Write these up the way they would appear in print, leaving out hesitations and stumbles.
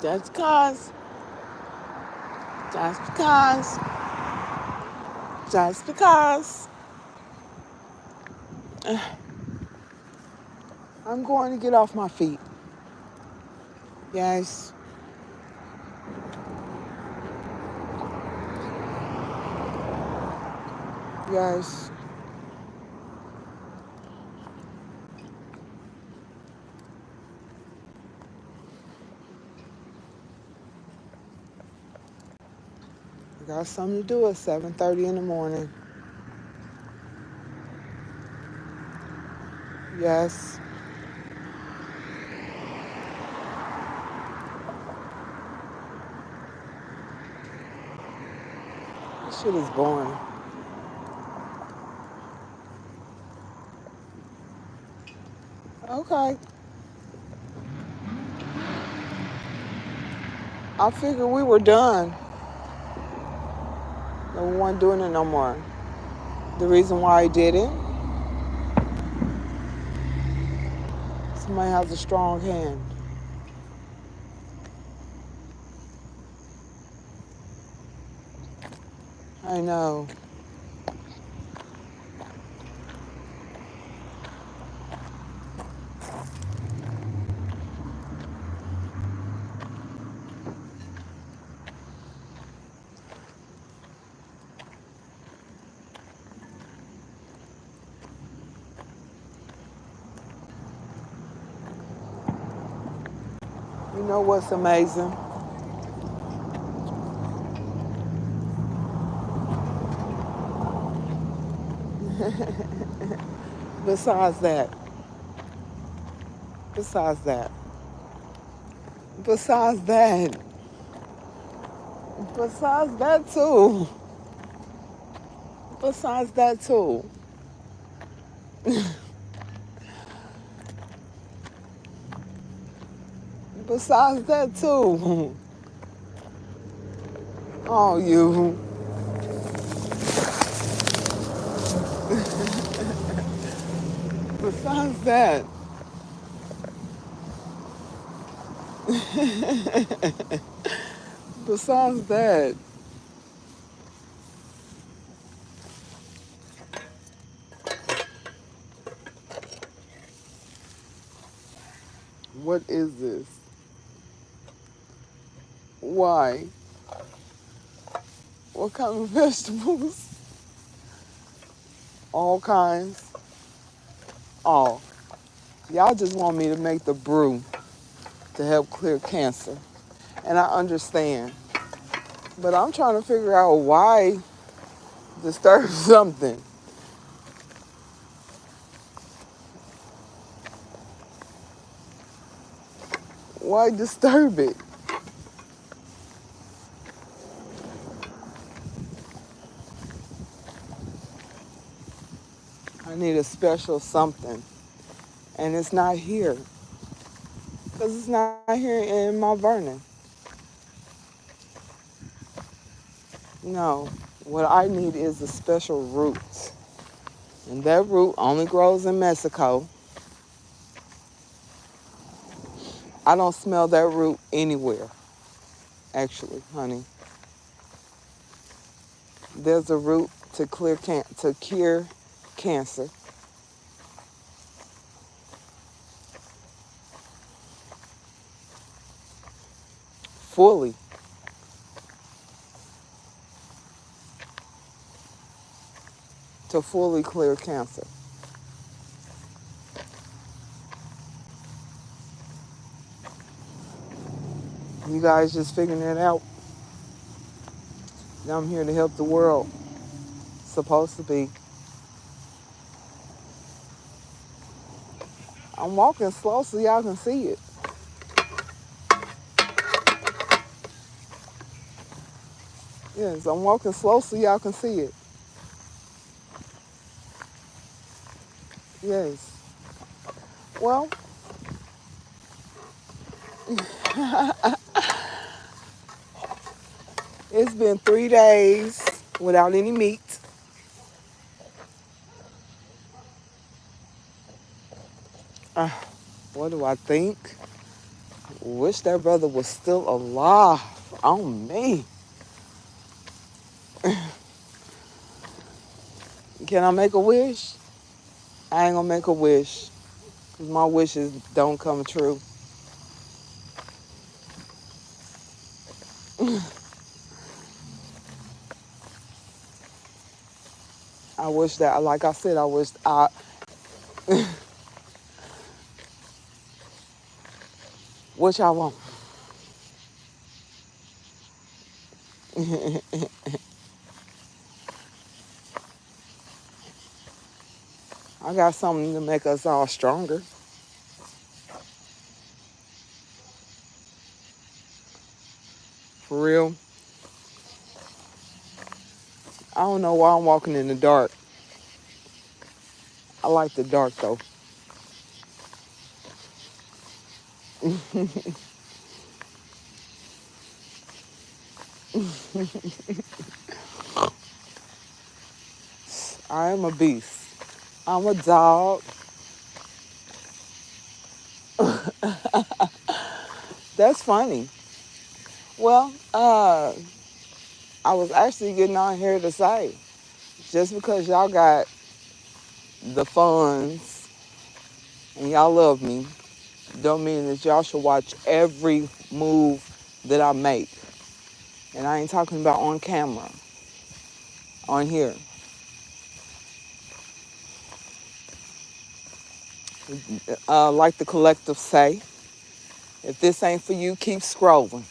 Just because, just because, just because. I'm going to get off my feet. Yes. Yes. I got something to do at 7:30 in the morning. Yes. This shit is boring. Okay. I figured we were done. No one doing it no more. The reason why I did it, somebody has a strong hand. I know. You know what's amazing? Besides that, besides that, besides that, besides that too, besides that too. Besides that too. Oh, you. Besides that. Besides that. What is this? Why? What kind of vegetables? All kinds. All. Y'all just want me to make the brew to help clear cancer. And I understand. But I'm trying to figure out why disturb something. Why disturb it? I need a special something. And it's not here. Because it's not here in Mount Vernon. No. What I need is a special root. And that root only grows in Mexico. I don't smell that root anywhere, actually, honey. There's a root to cure cancer. Fully. To fully clear cancer. You guys just figuring it out. I'm here to help the world. Supposed to be. I'm walking slow so y'all can see it. Yes, I'm walking slow so y'all can see it. Yes. Well, it's been 3 days without any meat. Uh, what do I think? Wish that brother was still alive. On me. Can I make a wish? I ain't gonna make a wish. 'Cause my wishes don't come true. I wish that, like I said, I wish I. What y'all want? I got something to make us all stronger. For real. I don't know why I'm walking in the dark. I like the dark though. I am a beast. I'm a dog. That's funny. Well, I was actually getting on here to say, just because y'all got the funds and y'all love me, don't mean that y'all should watch every move that I make. And I ain't talking about on camera, on here. Like the collective say, if this ain't for you, keep scrolling.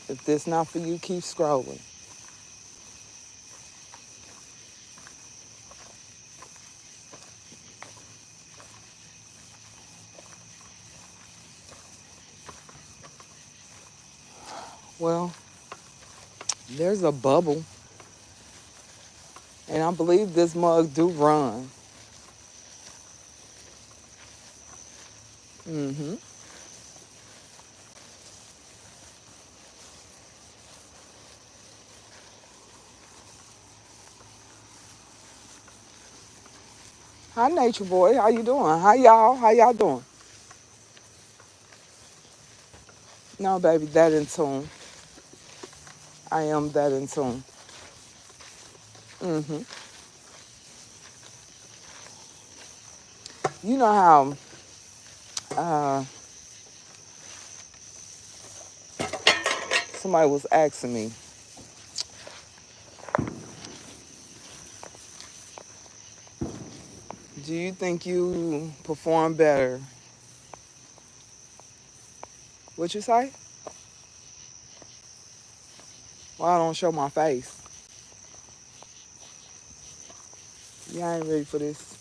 If this not for you, keep scrolling. Well, there's a bubble, and I believe this mug do run. Mm-hmm. Hi, Nature Boy. How you doing? How y'all? How y'all doing? No, baby, that in tune. I am that in tune. Mm-hmm. You know how somebody was asking me, do you think you perform better? What you say? Well, I don't show my face. Yeah, I ain't ready for this.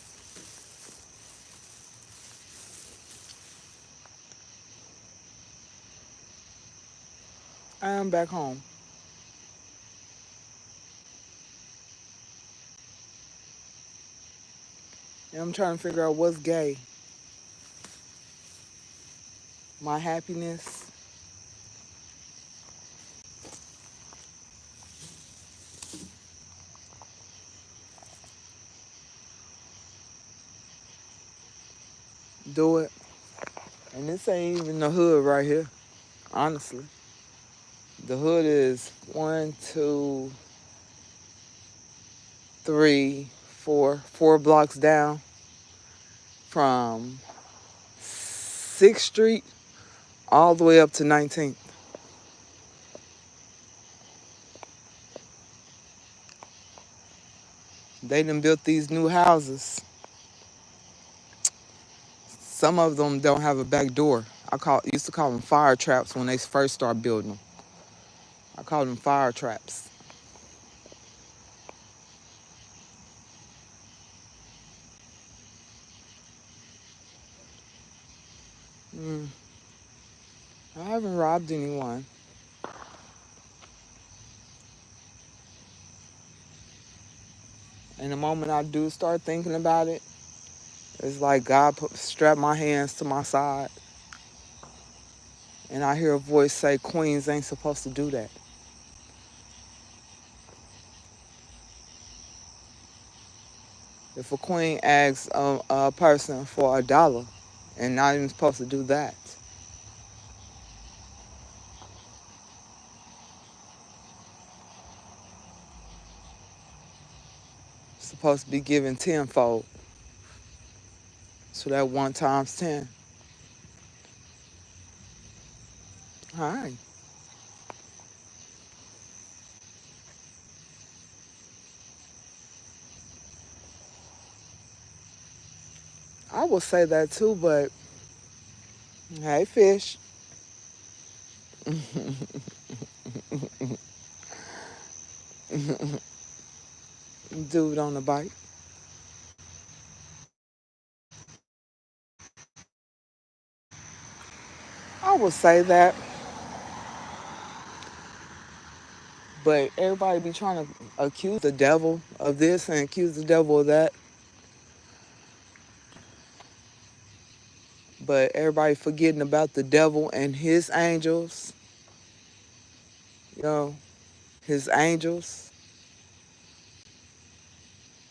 I am back home. And I'm trying to figure out what's gay. My happiness. Do it. And this ain't even the hood right here, honestly. The hood is 4 blocks down from 6th Street all the way up to 19th. They done built these new houses. Some of them don't have a back door. Used to call them fire traps when they first started building them. I call them fire traps. Mm, I haven't robbed anyone. And the moment I do start thinking about it, it's like God strapped my hands to my side, and I hear a voice say, "Queens ain't supposed to do that." If a queen asks a person for $1 and not even supposed to do that, supposed to be given tenfold. So that 1 times 10. All right. I will say that too, but hey, fish. Dude on the bike. I will say that, but everybody be trying to accuse the devil of this and accuse the devil of that. But everybody forgetting about the devil and his angels, you know, his angels.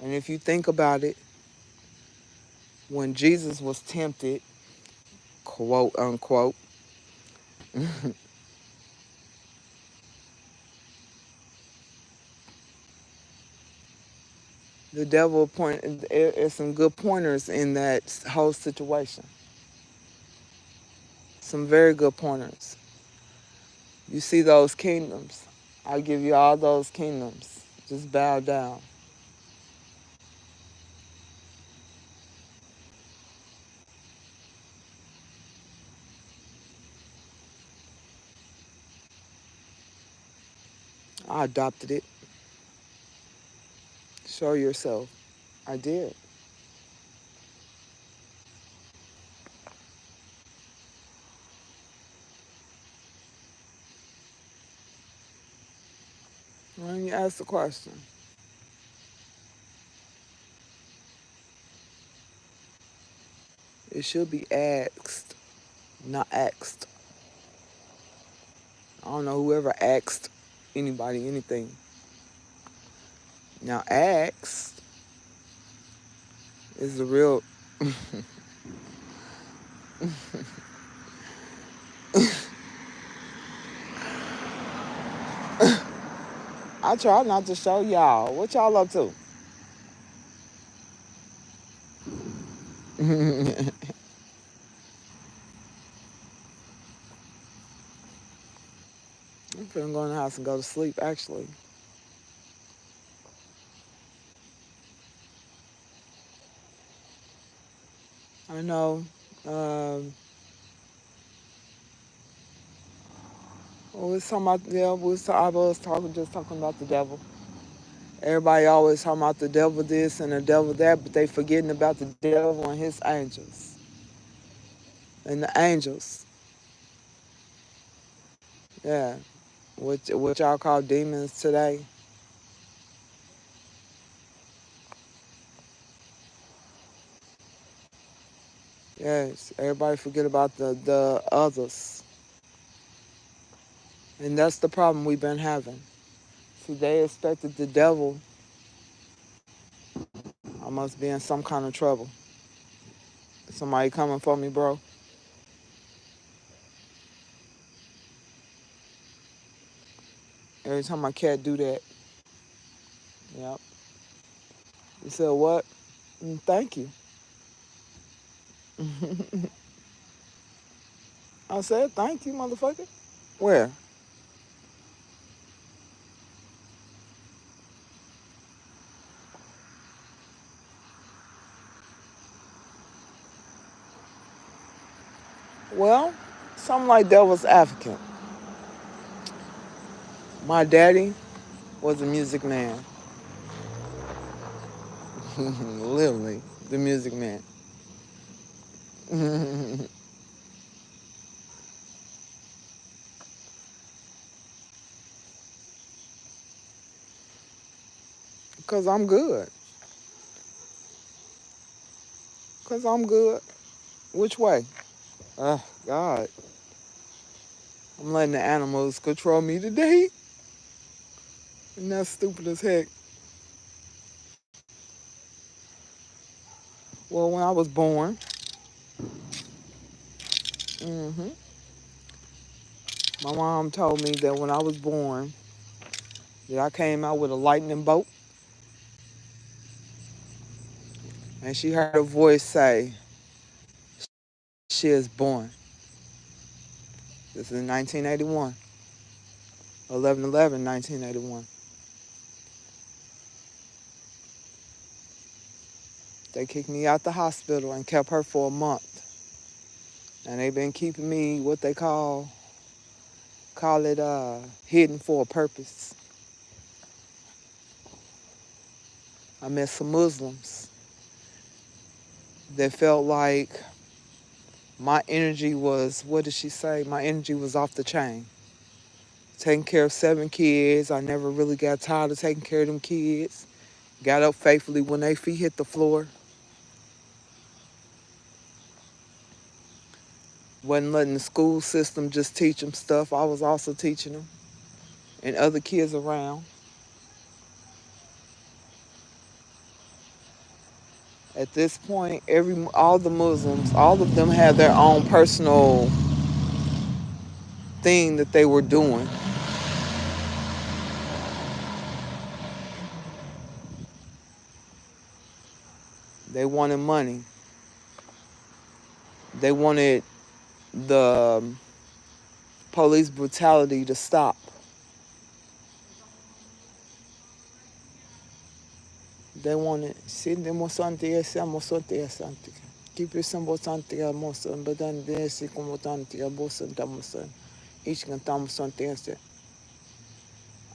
And if you think about it, when Jesus was tempted, quote unquote, the devil pointed, there's some good pointers in that whole situation. Some very good pointers. You see those kingdoms. I give you all those kingdoms. Just bow down. I adopted it. Show yourself. I did. When you ask the question, it should be asked, not asked. I don't know whoever asked anybody anything. Now, asked is the real. I try not to show y'all. What y'all up to? I'm finna go in the house and go to sleep, actually. I know. Um, we was talking about, yeah, I was talking, just talking about the devil. Everybody always talking about the devil this and the devil that, but they forgetting about the devil and his angels. And the angels, yeah, what y'all call demons today. Yes, everybody forget about the others. And that's the problem we've been having. See, they expected the devil. I must be in some kind of trouble. Somebody coming for me, bro. Every time my cat do that. Yep. You said what? Thank you. I said thank you, motherfucker. Where? Well, something like that was African. My daddy was a music man. Literally, the music man. Because I'm good. Because I'm good. Which way? God. I'm letting the animals control me today. And that's stupid as heck. Well, when I was born, hmm my mom told me that when I was born, that I came out with a lightning bolt. And she heard a voice say, she is born. This is 1981. 11/11, 1981. They kicked me out the hospital and kept her for a month. And they've been keeping me what they call it hidden for a purpose. I met some Muslims that felt like my energy was, what did she say? My energy was off the chain. Taking care of 7 kids. I never really got tired of taking care of them kids. Got up faithfully when their feet hit the floor. Wasn't letting the school system just teach them stuff. I was also teaching them and other kids around. At this point, all the Muslims, all of them had their own personal thing that they were doing. They wanted money. They wanted the police brutality to stop. They wanted, siamo santi, siamo santi, santi. Keep some santi, mosan, but then there's como tanti, bosan, tamosan. Each can tamosan,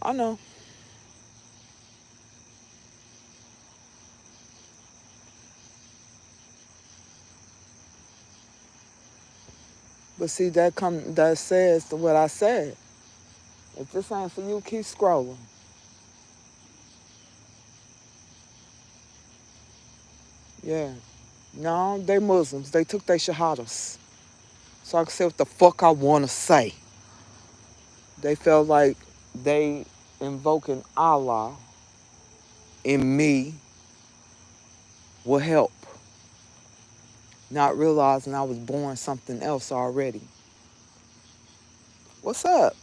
I know. But see, that says what I said. If this ain't for you, keep scrolling. Yeah. No, they Muslims. They took their shahadas. So I can say what the fuck I want to say. They felt like they invoking Allah in me will help. Not realizing I was born something else already. What's up?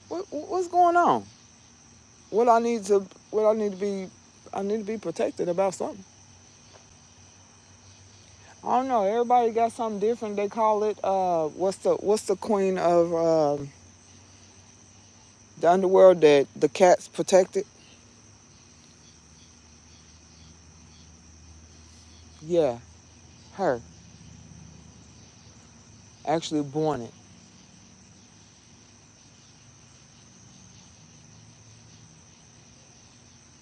What's going on? What I need to what I need to be protected about something. I don't know. Everybody got something different. They call it what's the queen of the underworld that the cats protected? Yeah, her actually born it.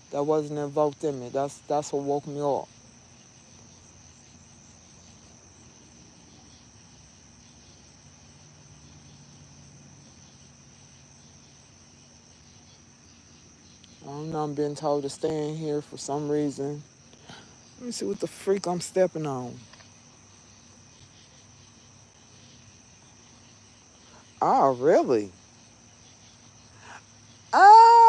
That wasn't invoked in me. That's what woke me up. I don't know. I'm being told to stay in here for some reason. Let me see what the freak I'm stepping on. Oh, really? Ah,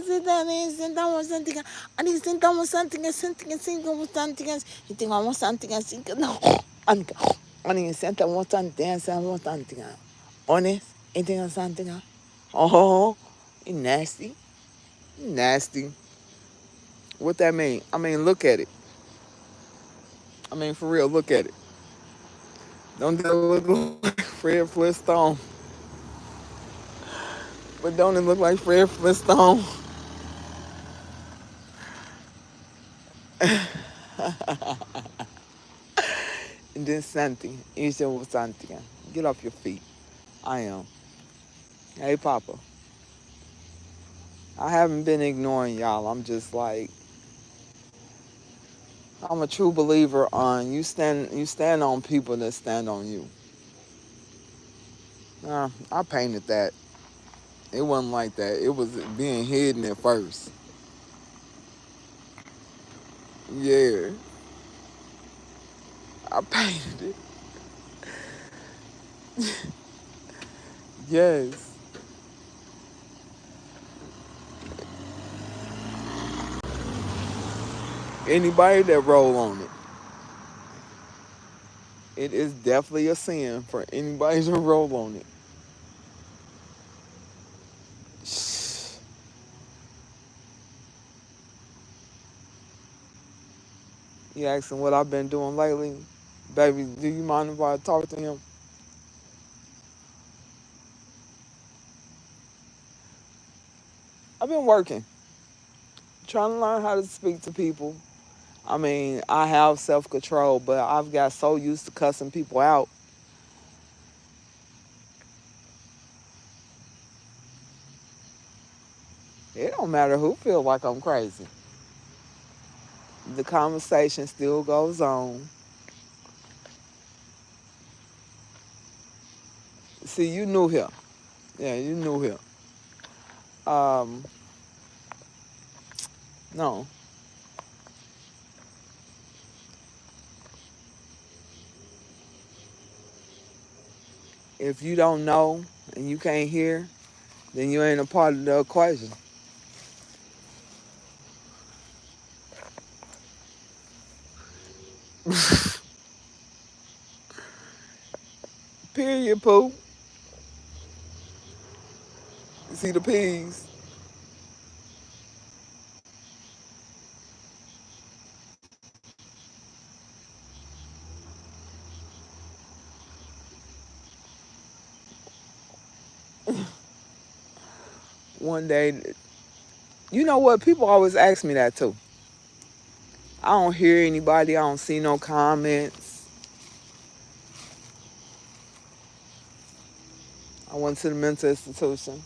sentamos something. And he sentamos something, something, something. He think almost something, something. No, and he sentamos something, something. Honest, anything something. Oh, you nasty, nasty. What that mean? I mean, look at it. I mean, for real, look at it. Don't that look like Fred Flintstone? But don't it look like Fred Flintstone? And then something. You said was something. Get off your feet. I am. Hey, Papa. I haven't been ignoring y'all. I'm just like, I'm a true believer on you stand on people that stand on you. I painted that. It wasn't like that. It was being hidden at first. Yeah, I painted it. Yes. Anybody that roll on it. It is definitely a sin for anybody to roll on it. You asking what I've been doing lately? Baby, do you mind if I talk to him? I've been working, trying to learn how to speak to people. I mean, I have self control, but I've got so used to cussing people out. It don't matter who feel like I'm crazy. The conversation still goes on. See, you knew him. Yeah, you knew him. Um, no. If you don't know and you can't hear, then you ain't a part of the equation. Period, Pooh. See the peas. One day, you know what? People always ask me that too. I don't hear anybody. I don't see no comments. I went to the mental institution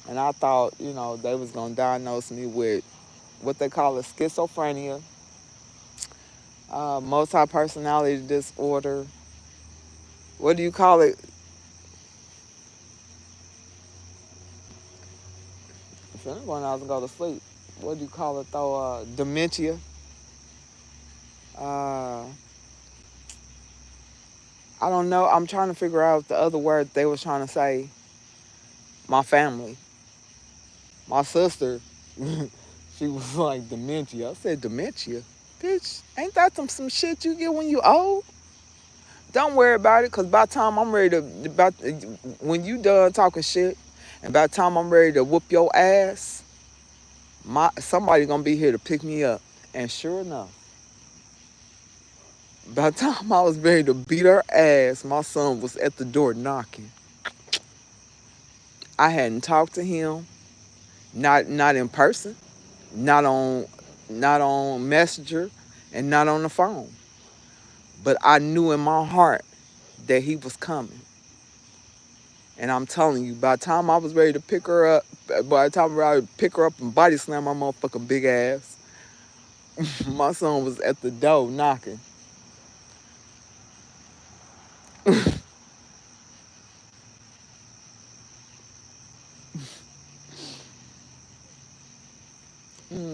and I thought, they was gonna diagnose me with what they call a schizophrenia, multi-personality disorder. What do you call it? If anyone else go to sleep, what do you call it though? Dementia. Uh, I don't know. I'm trying to figure out the other word they was trying to say. My family, my sister, she was like dementia. I said dementia, bitch. Ain't that some shit you get when you old? Don't worry about it, cause by the time I'm ready to about when you done talking shit, and by the time I'm ready to whoop your ass, somebody gonna be here to pick me up. And sure enough, by the time I was ready to beat her ass, my son was at the door knocking. I hadn't talked to him, not in person, not on not on Messenger, and not on the phone. But I knew in my heart that he was coming. And I'm telling you, by the time I was ready to pick her up, by the time I would pick her up and body slam my motherfucking big ass, my son was at the door knocking.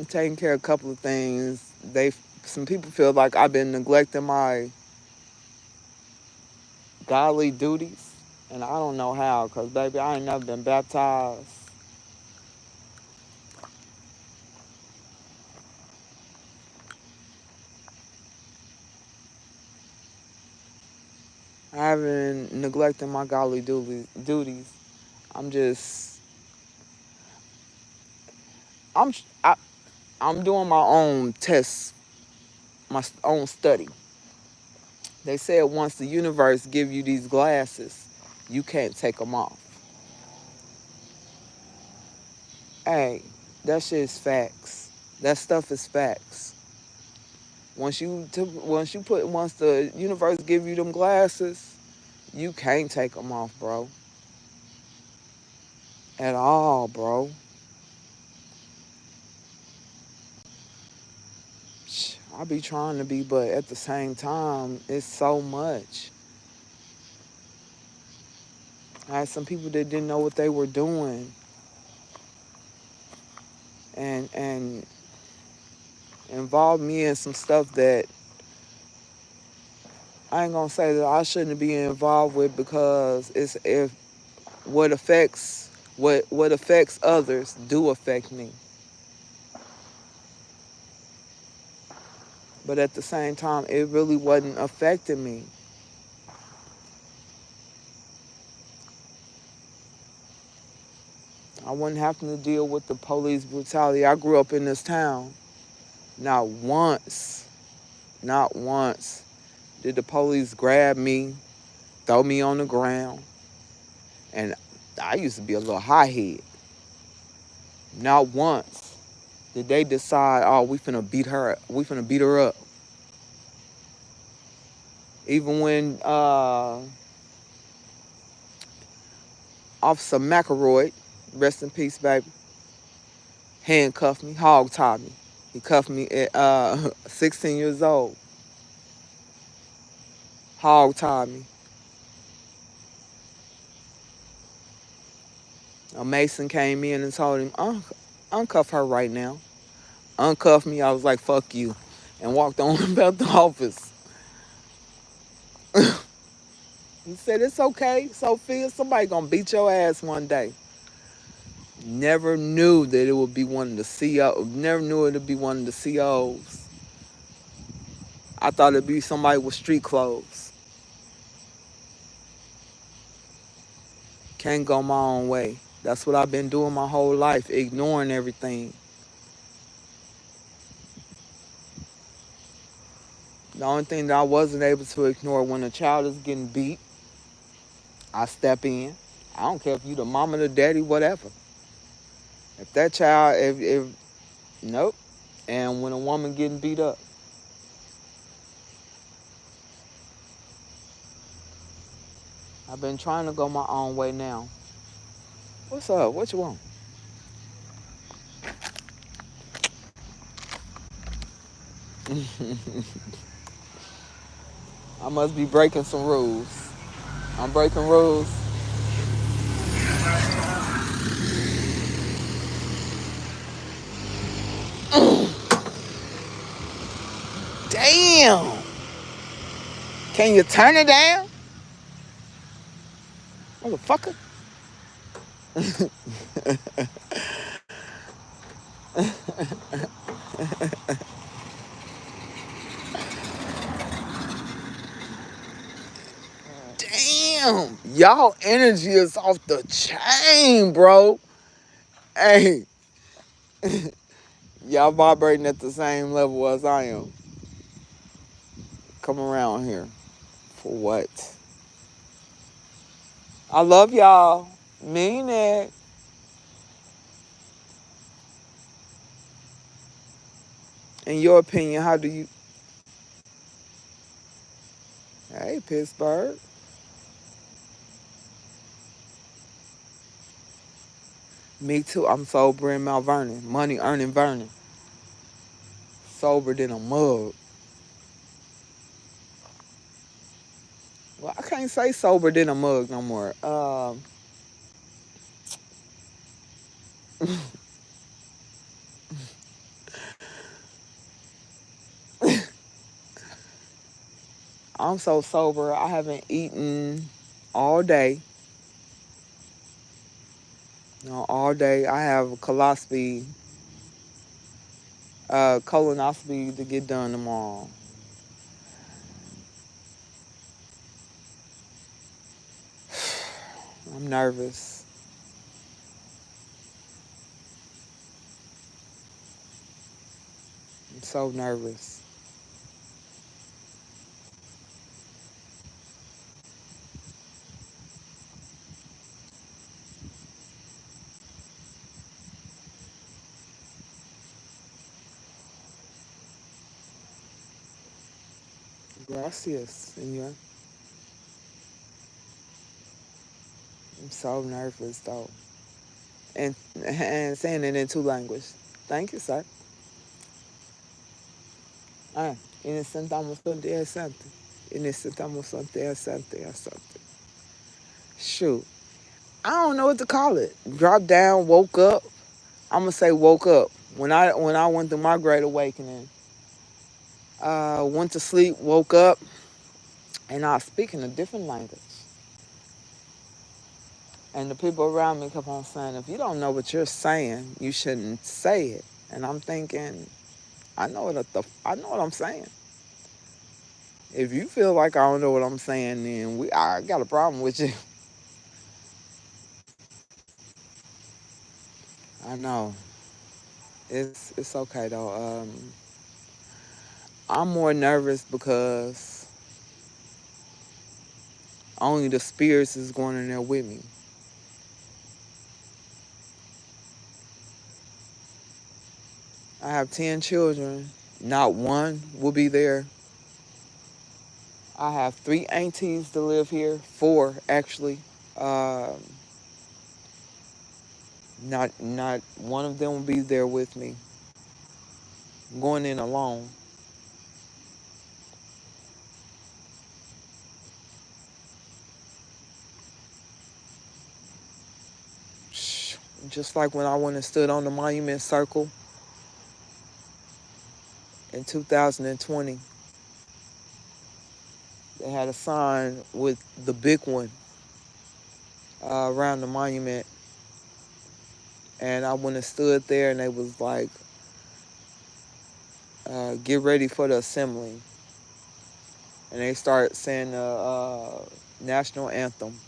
Taking care of a couple of things. Some people feel like I've been neglecting my godly duties, and I don't know how, cause baby, I ain't never been baptized. I haven't neglected my godly duties. I'm just, I'm, I, I'm doing my own tests, my own study. They said once the universe give you these glasses, you can't take them off. Hey, that shit is facts. That stuff is facts. Once the universe give you them glasses, you can't take them off, bro. At all, bro. I be trying to be, but at the same time, it's so much. I had some people that didn't know what they were doing, and involved me in some stuff that I ain't gonna say that I shouldn't be involved with, because it's if what affects others do affect me. But at the same time, it really wasn't affecting me. I wasn't having to deal with the police brutality. I grew up in this town. Not once, not once did the police grab me, throw me on the ground. And I used to be a little high-head. Not once did they decide, oh, we finna beat her up. Even when Officer McElroy, rest in peace, baby, handcuffed me, hog tied me. He cuffed me at 16 years old, hog tied me. A Mason came in and told him, uncuff her right now. Uncuffed me. I was like, fuck you. And walked on about the office. He said, it's okay, Sophia. Somebody gonna beat your ass one day. Never knew that it would be one of the COs. Never knew it would be one of the COs. I thought it'd be somebody with street clothes. Can't go my own way. That's what I've been doing my whole life, ignoring everything. The only thing that I wasn't able to ignore, when a child is getting beat, I step in. I don't care if you the mama, the daddy, whatever. If that child, if nope. And when a woman getting beat up, I've been trying to go my own way now. What's up? What you want? I must be breaking some rules. I'm breaking rules. Damn! Can you turn it down, motherfucker? Damn! Y'all energy is off the chain, bro. Hey, y'all vibrating at the same level as I am. Come around here. For what? I love y'all. Mean it. In your opinion, how do you... Hey, Pittsburgh. Me too. I'm sober in Mount Vernon. Money earning Vernon. Sober than a mug. Well, I can't say sober than a mug no more. I'm so sober. I haven't eaten all day. No, all day. I have a colonoscopy to get done tomorrow. I'm nervous. I'm so nervous. Gracias, senor. I'm so nervous though. And saying it in two languages. Thank you, sir. Ah, y necesitamos un día santo. Y necesitamos un día santo. Shoot. I don't know what to call it. Dropped down, woke up. I'm gonna say woke up. When I went through my great awakening, Went to sleep, woke up, and I was speaking a different language. And the people around me kept on saying, if you don't know what you're saying, you shouldn't say it. And I'm thinking, I know what I'm saying. If you feel like I don't know what I'm saying, then I got a problem with you. I know. It's okay though. I'm more nervous because only the spirits is going in there with me. I have 10 children. Not one will be there. I have 3 aunties to live here. 4 actually. Um, not one of them will be there with me. I'm going in alone. Just like when I went and stood on the monument circle in 2020, they had a sign with the big one around the monument, and I went and stood there, and they was like, "Get ready for the assembly," and they started saying the national anthem,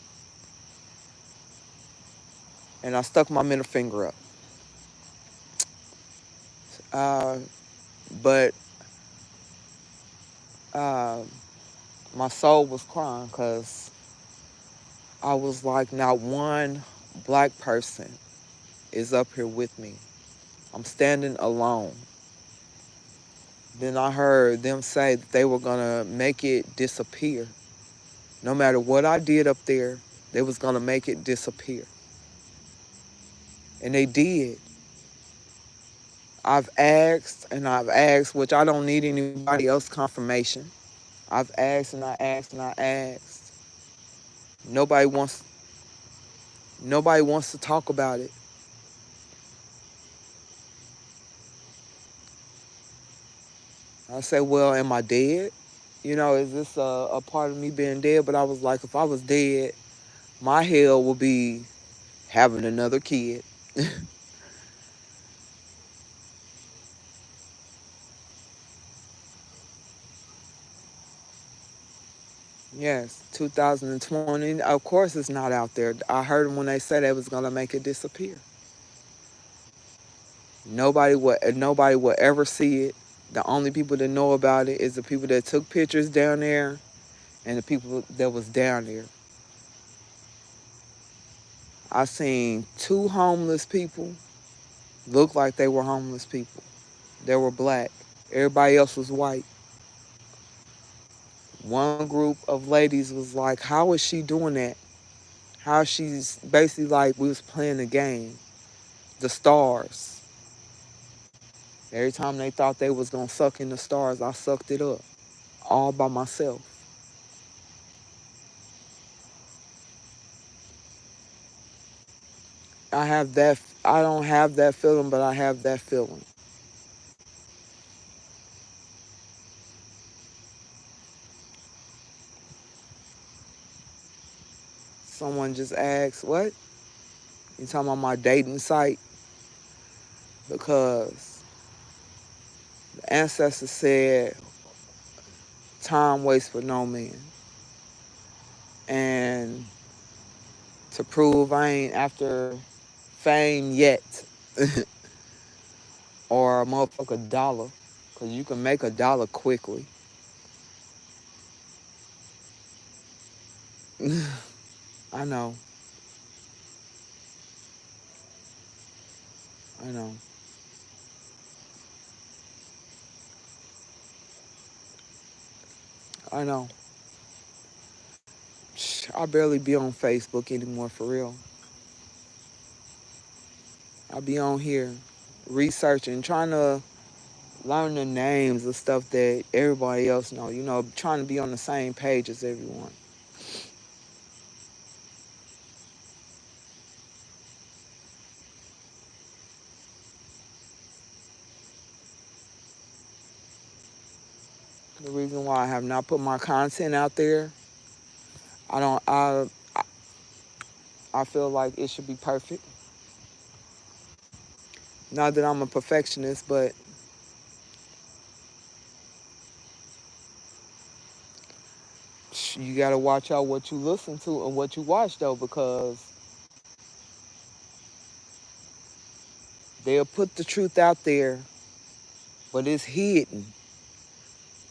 and I stuck my middle finger up, uh, but uh, my soul was crying because I was like, not one black person is up here with me. I'm standing alone. Then I heard them say that they were gonna make it disappear. No matter what I did up there, they was gonna make it disappear. And they did. I've asked, which I don't need anybody else confirmation. I've asked and I asked and I asked. Nobody wants nobody wants to talk about it. I say, well, am I dead? You know, is this a part of me being dead? But I was like, if I was dead, my hell would be having another kid. Yes, 2020. Of course, it's not out there. I heard them when they said they was gonna make it disappear. Nobody will ever see it. The only people that know about it is the people that took pictures down there and the people that was down there. I seen 2 homeless people look like they were homeless people. They were black. Everybody else was white. One group of ladies was like, "How is she doing that? How she's basically like we was playing the game, the stars." Every time they thought they was gonna suck in the stars, I sucked it up all by myself. I have that. I don't have that feeling, but I have that feeling. Someone just asked, "What? You talking about my dating site?" Because the ancestors said, "Time waits for no man," and to prove I ain't after fame yet, or a motherfucker dollar, because you can make a dollar quickly. I know. I know. I know. I barely be on Facebook anymore for real. I be on here researching, trying to learn the names of stuff that everybody else know. You know, trying to be on the same page as everyone. The reason why I have not put my content out there, I don't. I feel like it should be perfect. Not that I'm a perfectionist, but you gotta watch out what you listen to and what you watch though, because they'll put the truth out there, but it's hidden.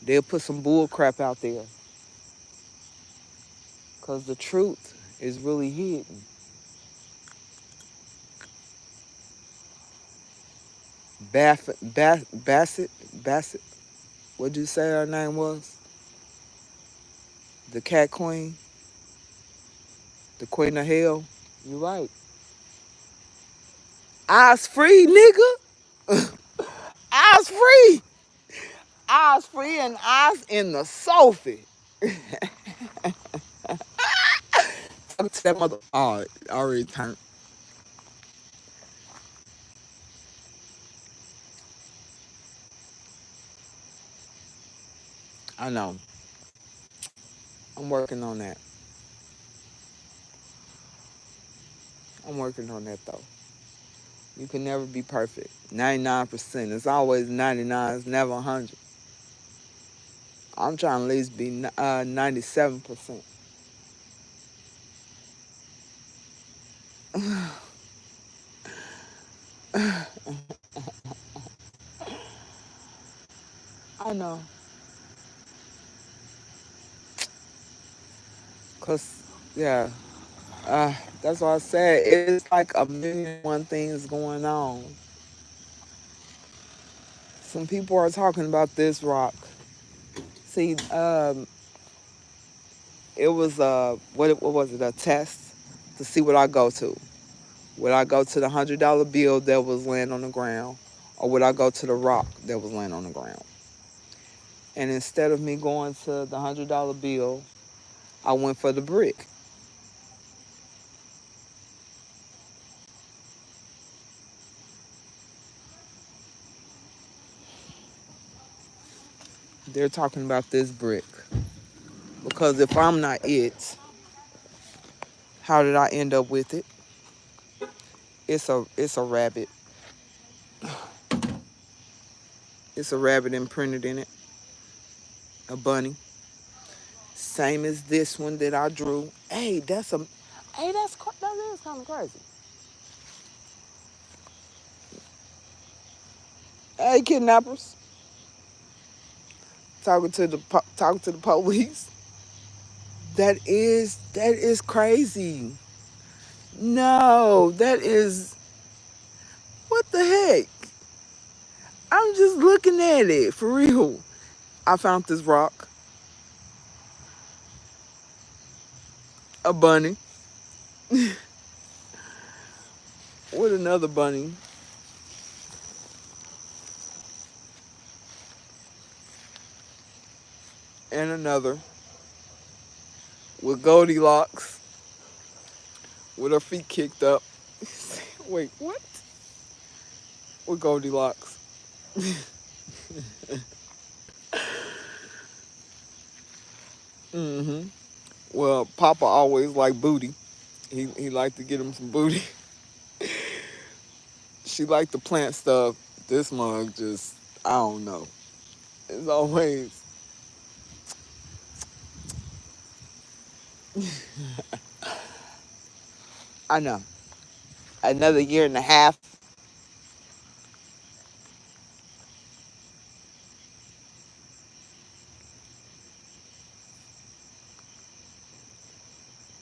They'll put some bull crap out there, because the truth is really hidden. Bassett, what'd you say her name was? The cat queen, the queen of hell. You're right. Eyes free, nigga. Eyes free. Eyes free and eyes in the Sophie. Talk to that mother. Oh, it already turned. I know. I'm working on that. I'm working on that though. You can never be perfect. 99%. It's always 99. It's never 100. I'm trying to at least be 97%. I know. Cause yeah, that's what I said. It's like a million and one things going on. Some people are talking about this rock. See, it was what was it? A test to see what I go to. Would I go to the $100 bill that was laying on the ground, or would I go to the rock that was laying on the ground? And instead of me going to the $100 bill, I went for the brick. They're talking about this brick because if I'm not it, how did I end up with it? It's a rabbit. It's a rabbit imprinted in it. A bunny. Same as this one that I drew. Hey, that is kind of crazy. Hey, kidnappers, talking to the police. That is crazy. No, that is what the heck. I'm just looking at it for real. I found this rock, a bunny with another bunny, and another with Goldilocks with her feet kicked up. Wait, what? With Goldilocks. Mm-hmm. Well, Papa always liked booty. He liked to get him some booty. She liked to plant stuff. This mug just, I don't know. It's always, I know. Another year and a half.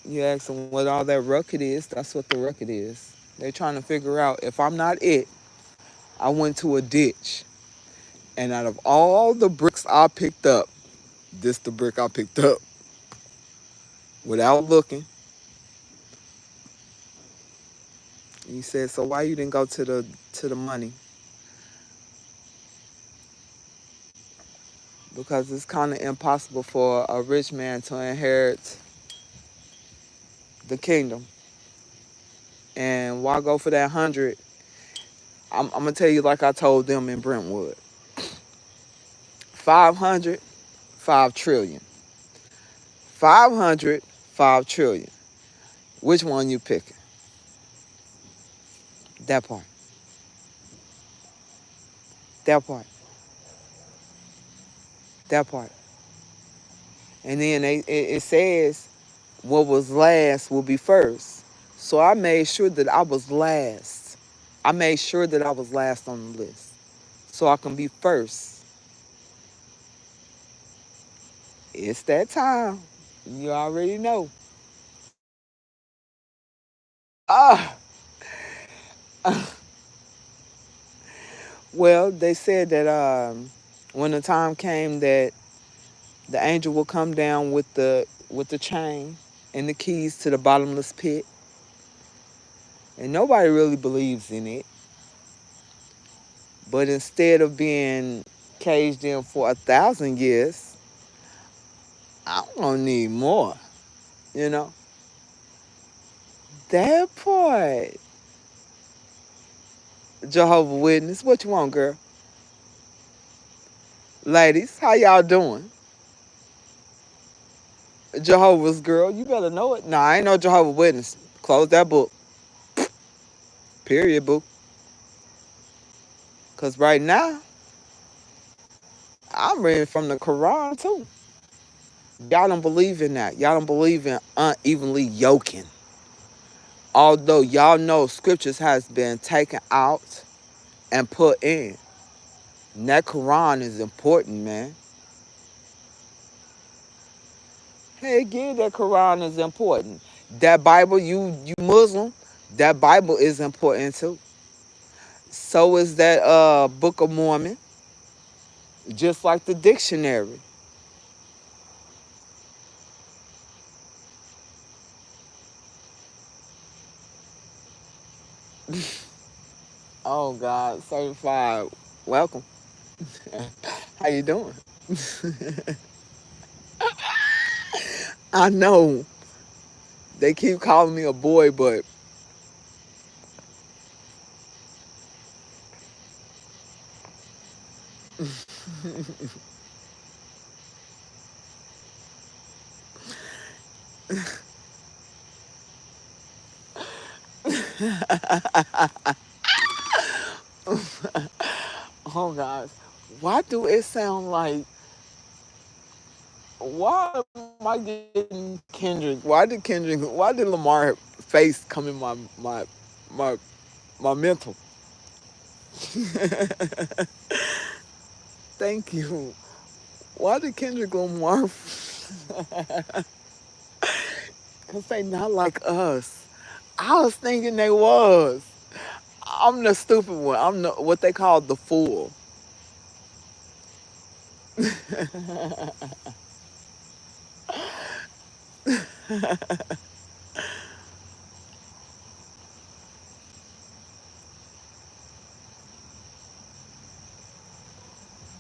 You ask them what all that rucket is. That's what the rucket is. They're trying to figure out if I'm not it. I went to a ditch, and out of all the bricks I picked up, this the brick I picked up without looking. He said, "So why you didn't go to the money?" Because it's kind of impossible for a rich man to inherit the kingdom. And why go for that 100? I'm gonna tell you like I told them in Brentwood. 500. 5 trillion. 500, 5 trillion. Which one you picking? That part. That part. That part. And then it says what was last will be first. So I made sure that I was last. I made sure that I was last on the list so I can be first. It's that time. You already know. Ah, well, they said that when the time came that the angel will come down with the chain and the keys to the bottomless pit, and nobody really believes in it. But instead of being caged in for 1,000 years, I'm gonna need more. You know that part. Jehovah Witness, what you want, girl? Ladies, how y'all doing? Jehovah's girl, you better know it. Nah, I ain't no Jehovah Witness. Close that book. Period, boo. Cause right now, I'm reading from the Quran too. Y'all don't believe in that. Y'all don't believe in unevenly yoking. Although y'all know scriptures has been taken out and put in. And that Quran is important, man. Hey, again, that Quran is important. That Bible, you Muslim, that Bible is important too. So is that Book of Mormon, just like the dictionary. Oh God, certified. Welcome. How you doing? I know they keep calling me a boy, but oh gosh, why do it sound like? Why am I getting Kendrick? Why did Kendrick? Why did Lamar face come in my my mental? Thank you. Why did Kendrick Lamar? Cause they not like us. I was thinking they was. I'm the stupid one. I'm the what they call the fool.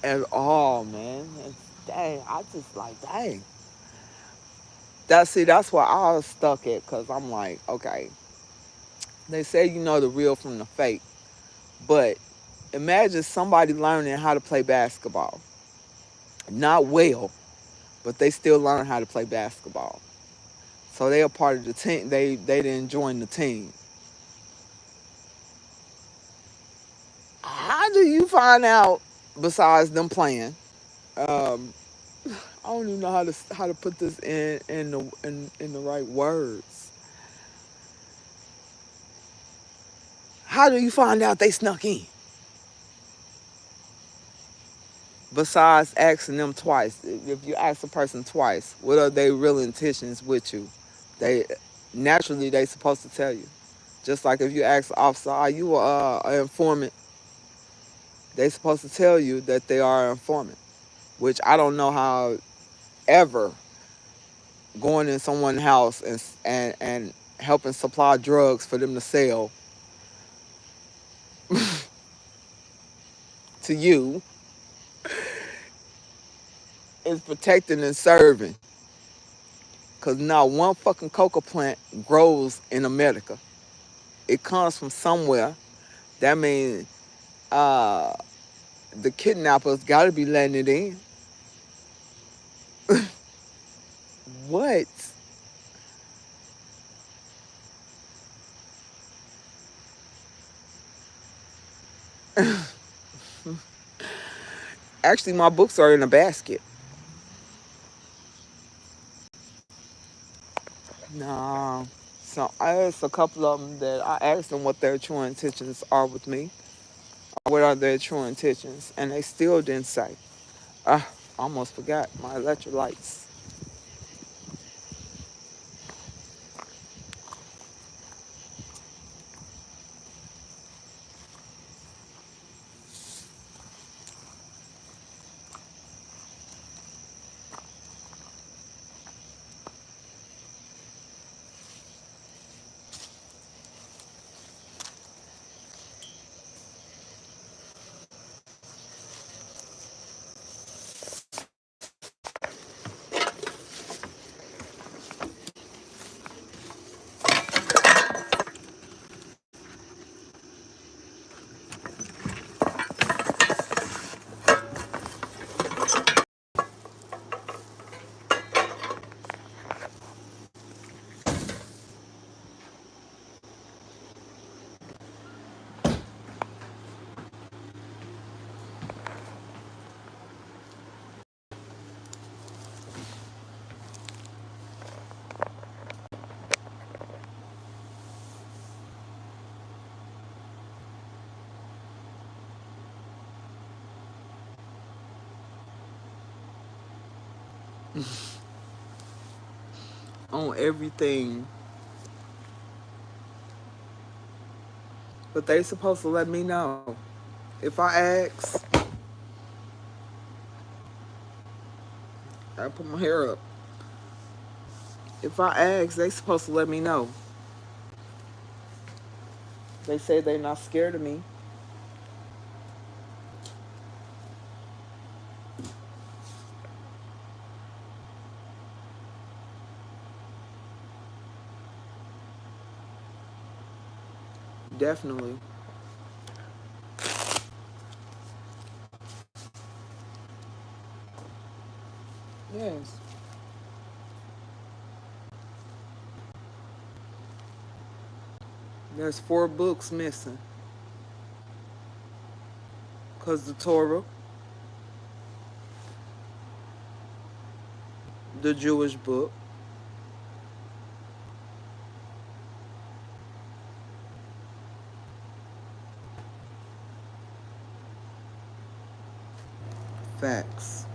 At all, man. Dang, I just like dang. That's where I was stuck at, cause I'm like, okay, they say you know the real from the fake, but imagine somebody learning how to play basketball, not well, but they still learn how to play basketball. So they are part of the team. They didn't join the team. How do you find out besides them playing? Um, I don't even know how to put this in the right words. How do you find out they snuck in? Besides asking them twice, if you ask a person twice, what are their real intentions with you? They naturally they supposed to tell you. Just like if you ask the officer, "Are you an informant?" They supposed to tell you that they are an informant. Which I don't know how ever going in someone's house and helping supply drugs for them to sell to you is protecting and serving. Cause not one fucking coca plant grows in America. It comes from somewhere. That means uh, the kidnappers got to be letting it in. What? Actually, my books are in a basket. No. So I asked a couple of them that I asked them what their true intentions are with me. What are their true intentions? And they still didn't say. I almost forgot my electrolytes. On everything. But they supposed to let me know. If I ask, I put my hair up. If I ask, they supposed to let me know. They say they're not scared of me. Definitely. Yes. There's 4 books missing. Because the Torah, the Jewish book, facts.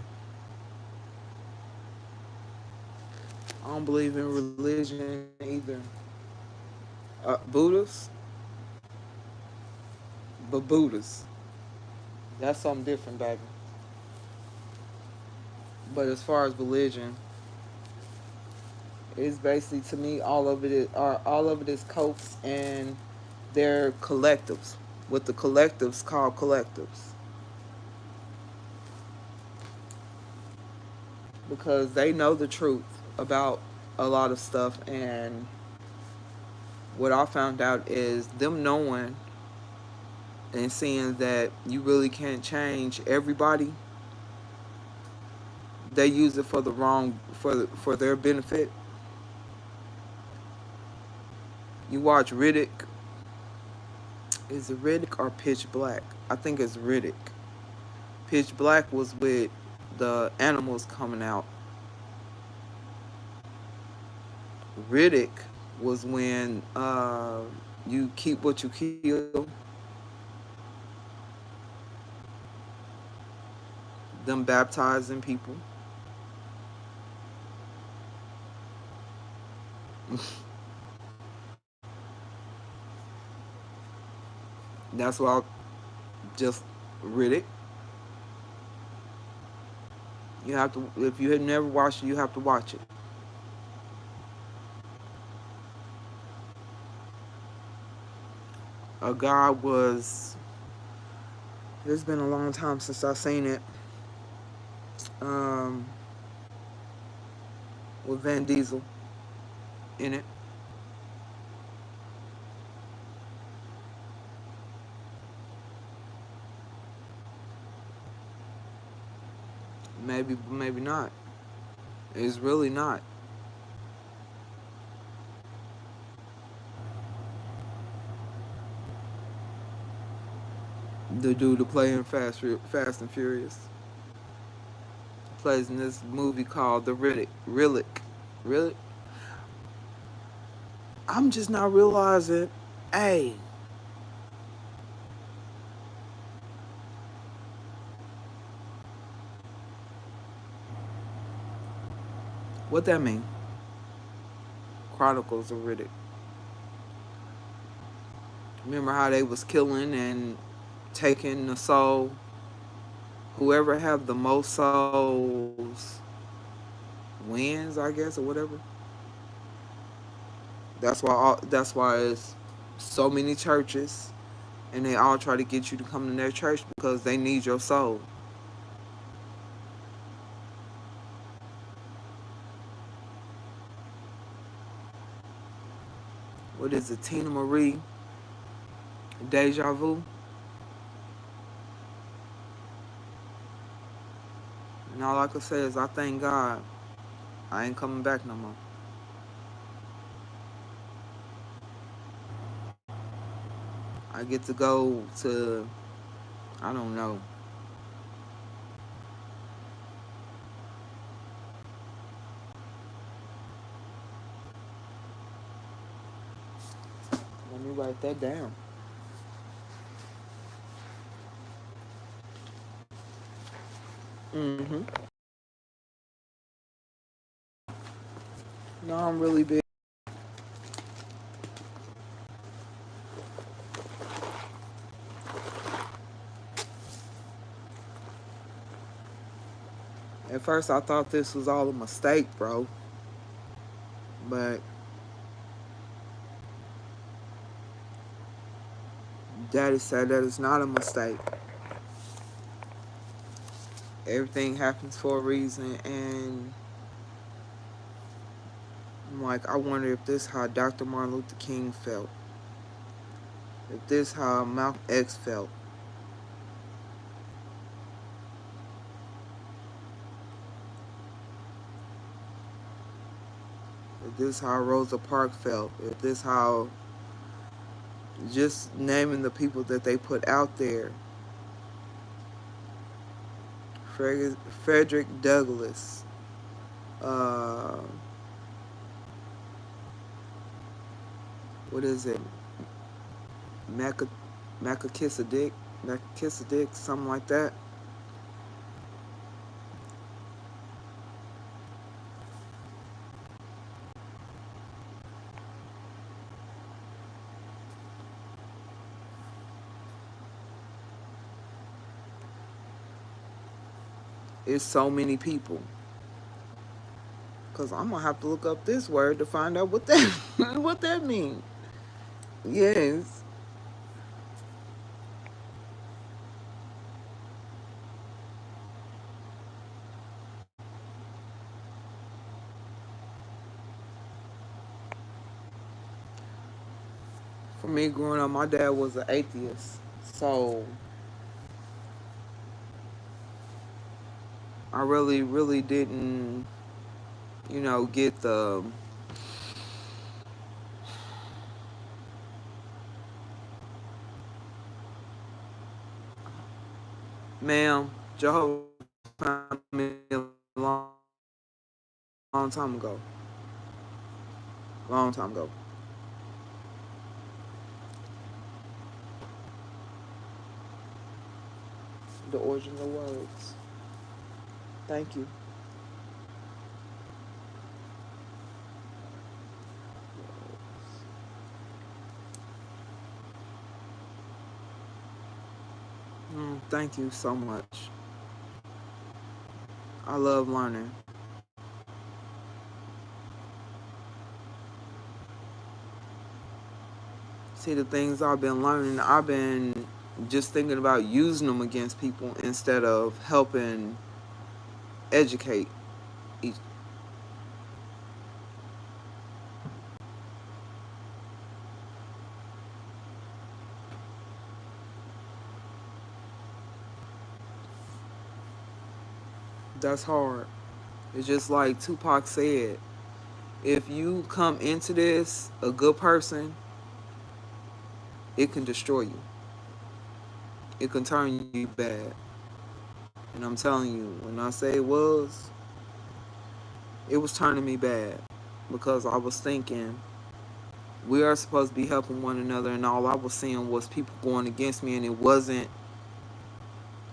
I don't believe in religion either. Buddhists, but Buddhists. That's something different, baby. But as far as religion, it's basically to me all of it is cults and they're collectives. What the collectives call collectives. Because they know the truth about a lot of stuff, and what I found out is them knowing and seeing that you really can't change everybody. They use it for the wrong for their benefit. You watch Riddick. Is it Riddick or Pitch Black? I think it's Riddick. Pitch Black was with the animals coming out. Riddick was when you keep what you kill, them baptizing people. That's why I just Riddick. You have to, if you had never watched it, you have to watch it. A guy was. It's been a long time since I've seen it. Um, with Van Diesel in it. Maybe, maybe not. It's really not. The dude to play in Fast and Furious plays in this movie called The Riddick. Riddick. I'm just not realizing. Hey, what that mean? Chronicles of Riddick. Remember how they was killing and taking the soul? Whoever have the most souls wins, I guess, or whatever. That's why it's so many churches, and they all try to get you to come to their church because they need your soul. What is it? Tina Marie, Deja Vu, and all I can say is I thank God I ain't coming back no more. I get to go to, I don't know. Let me write that down. Mm-hmm. No, I'm really big. At first, I thought this was all a mistake, bro. But Daddy said that it's not a mistake. Everything happens for a reason, and I'm like, I wonder if this how Dr. Martin Luther King felt. If this how Malcolm X felt. If this how Rosa Parks felt. If this how just naming the people that they put out there. Frederick Douglass. Uh, what is it? Macakissidick, something like that. It's so many people. Cause I'm gonna have to look up this word to find out what that what that means. Yes. For me growing up, my dad was an atheist. So I really, really didn't, get the ma'am, Jehovah found me a long time ago. Long time ago. The origin of words. Thank you. Thank you so much. I love learning. See, the things I've been learning, I've been just thinking about using them against people instead of helping educate each. That's hard. It's just like Tupac said, if you come into this a good person, it can destroy you. it can turn you bad. And I'm telling you, when I say it was turning me bad because I was thinking we are supposed to be helping one another, and all I was seeing was people going against me, and it wasn't.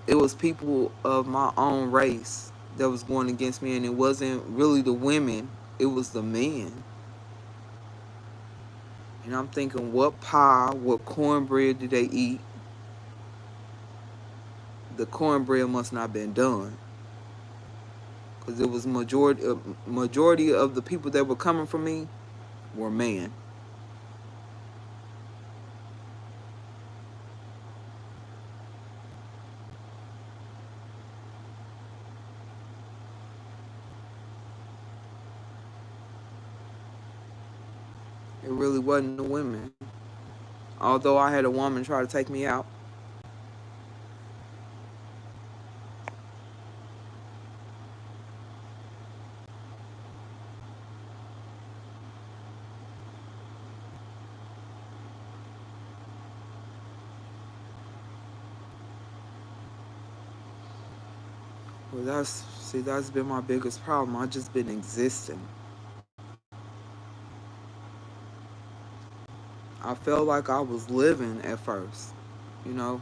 It was people of my own race that was going against me, and it wasn't really the women. It was the men. And I'm thinking, what pie, what cornbread did they eat? The cornbread must not have been done, because it was majority of the people that were coming from me were men. It really wasn't the women. Although I had a woman try to take me out. Well, that's been my biggest problem. I just been existing. I felt like I was living at first, you know.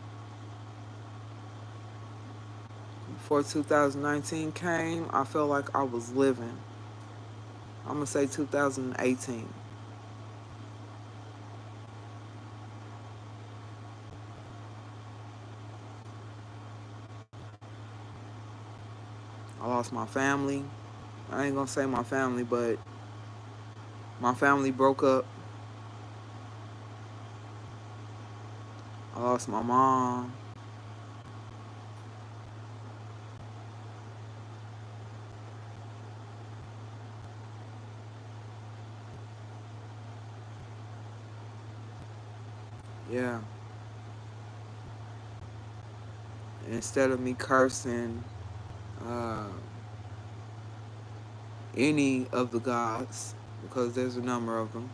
Before 2019 came, I felt like I was living. I'm gonna say 2018. I lost my family. I ain't gonna say my family, but my family broke up. I lost my mom. Yeah. Instead of me cursing uh, any of the gods, because there's a number of them,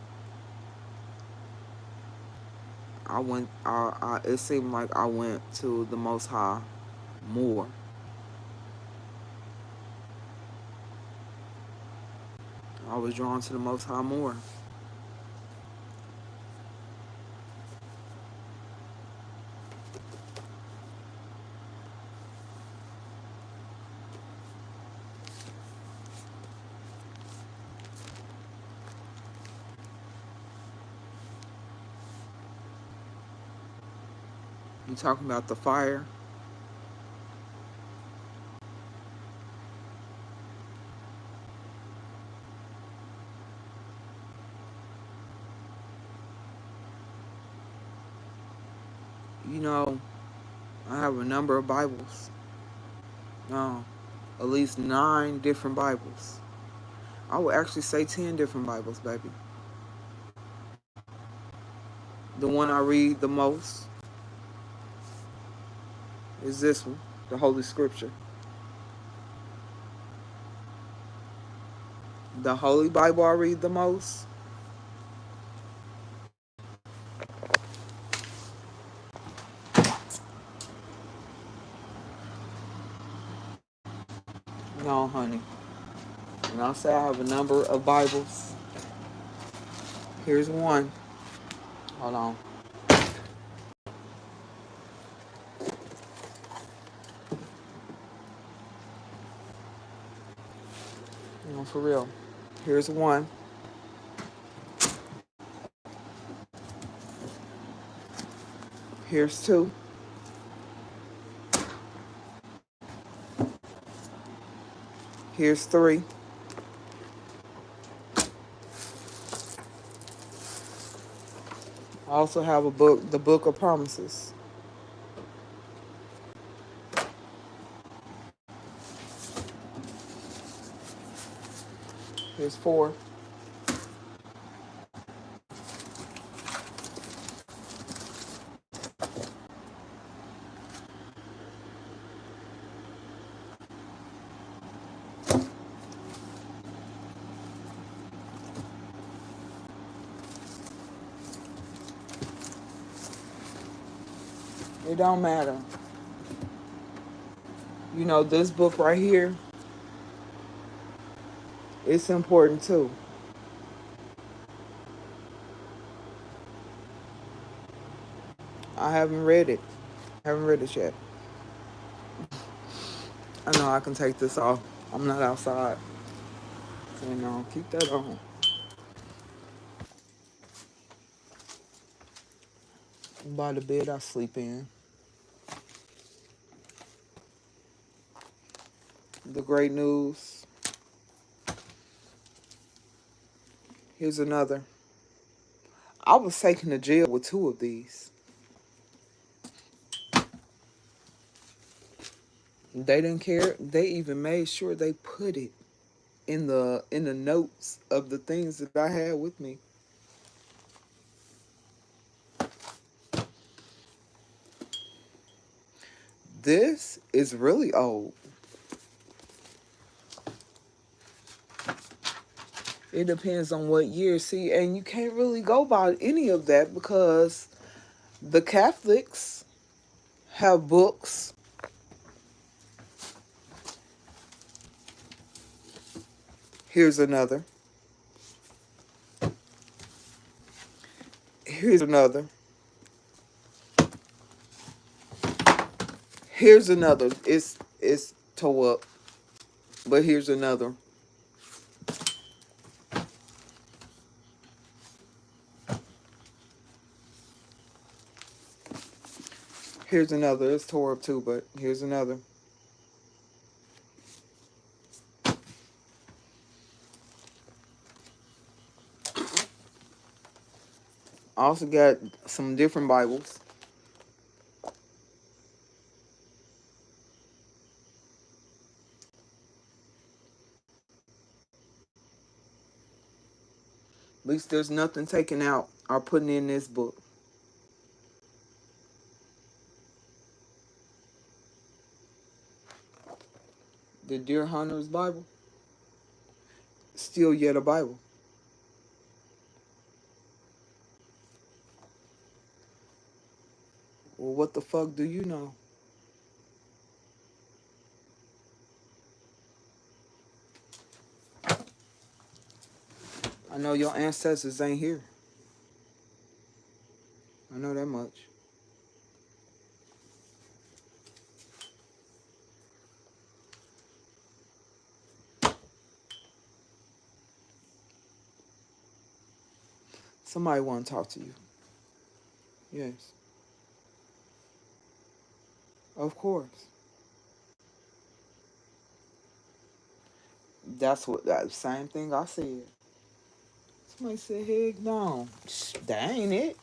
it seemed like I went to the Most High more. I was drawn to the Most High more. You talking about the fire? You know, I have a number of Bibles. No, at least 9 different Bibles. I would actually say 10 different Bibles, baby. The one I read the most is this one, the Holy Scripture. The Holy Bible I read the most. No, honey. And I'll say I have a number of Bibles. Here's one. Hold on. No, for real. Here's one. Here's 2. Here's 3. I also have a book, the Book of Promises. Here's 4. It don't matter. You know, this book right here, it's important too. I haven't read it. Haven't read it yet. I know I can take this off. I'm not outside. So, you know, keep that on. By the bed I sleep in. The great news. Here's another. I was taken to jail with two of these. They didn't care. They even made sure they put it in the notes of the things that I had with me. This is really old. It depends on what year. See, and you can't really go by any of that because the Catholics have books. Here's another. Here's another. Here's another. It's toe up. But here's another. Here's another. It's tore up too, but here's another. I also got some different Bibles. At least there's nothing taken out or putting in this book. The Deer Hunter's Bible. Still yet a Bible. Well, what the fuck do you know? I know your ancestors ain't here. I know that much. Somebody want to talk to you. Yes. Of course. That's what that same thing I said. Somebody said, heck no. That ain't it.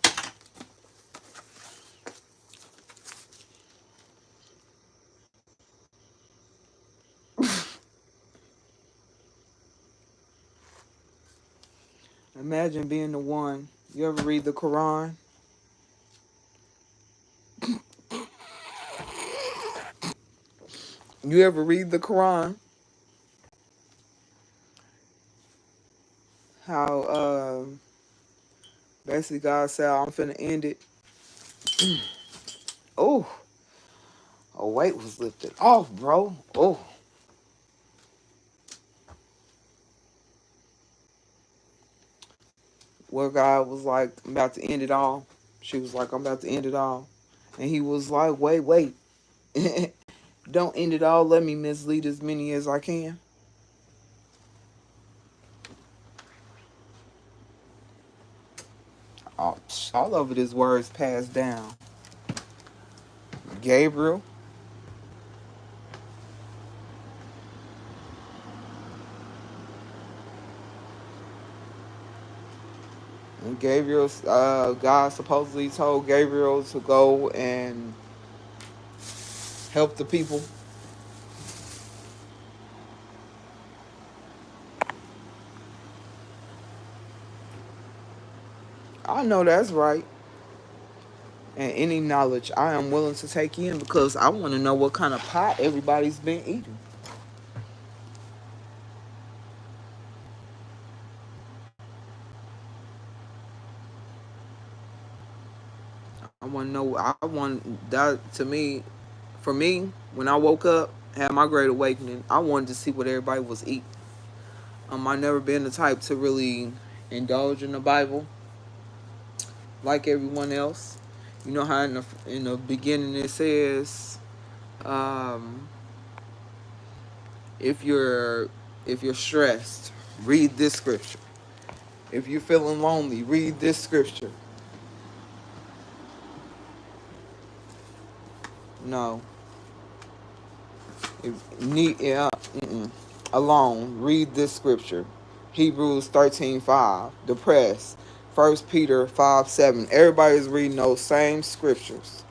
Imagine being the one. You ever read the Quran? You ever read the Quran? How basically God said, I'm finna end it. Oh, a weight was lifted off, bro. Oh. Where God was like, I'm about to end it all. She was like, I'm about to end it all. And he was like, wait. Don't end it all. Let me mislead as many as I can. All of it is words passed down. Gabriel. And Gabriel, God supposedly told Gabriel to go and help the people. I know that's right. And any knowledge I am willing to take in because I want to know what kind of pot everybody's been eating. I want to know. I want that to me. For me, when I woke up, had my great awakening, I wanted to see what everybody was eating. I never been the type to really indulge in the Bible like everyone else. You know how in the beginning it says, um, if you're if you're stressed, read this scripture. If you're feeling lonely, read this scripture. No, alone, read this scripture. Hebrews 13:5. Depressed. 1 Peter 5:7. Everybody's reading those same scriptures.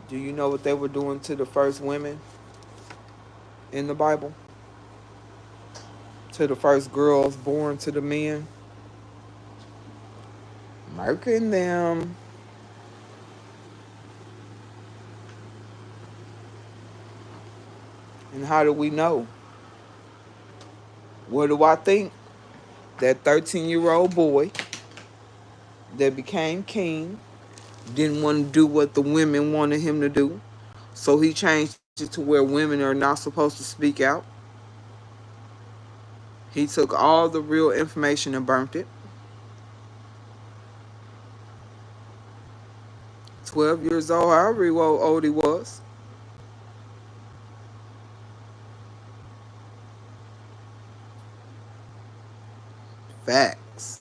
Do you know what they were doing to the first women in the Bible? To the first girls born to the men? Murking them. And how do we know? What do I think? That 13-year-old boy that became king didn't want to do what the women wanted him to do. So he changed it to where women are not supposed to speak out. He took all the real information and burnt it. 12 years old, however old he was. Facts.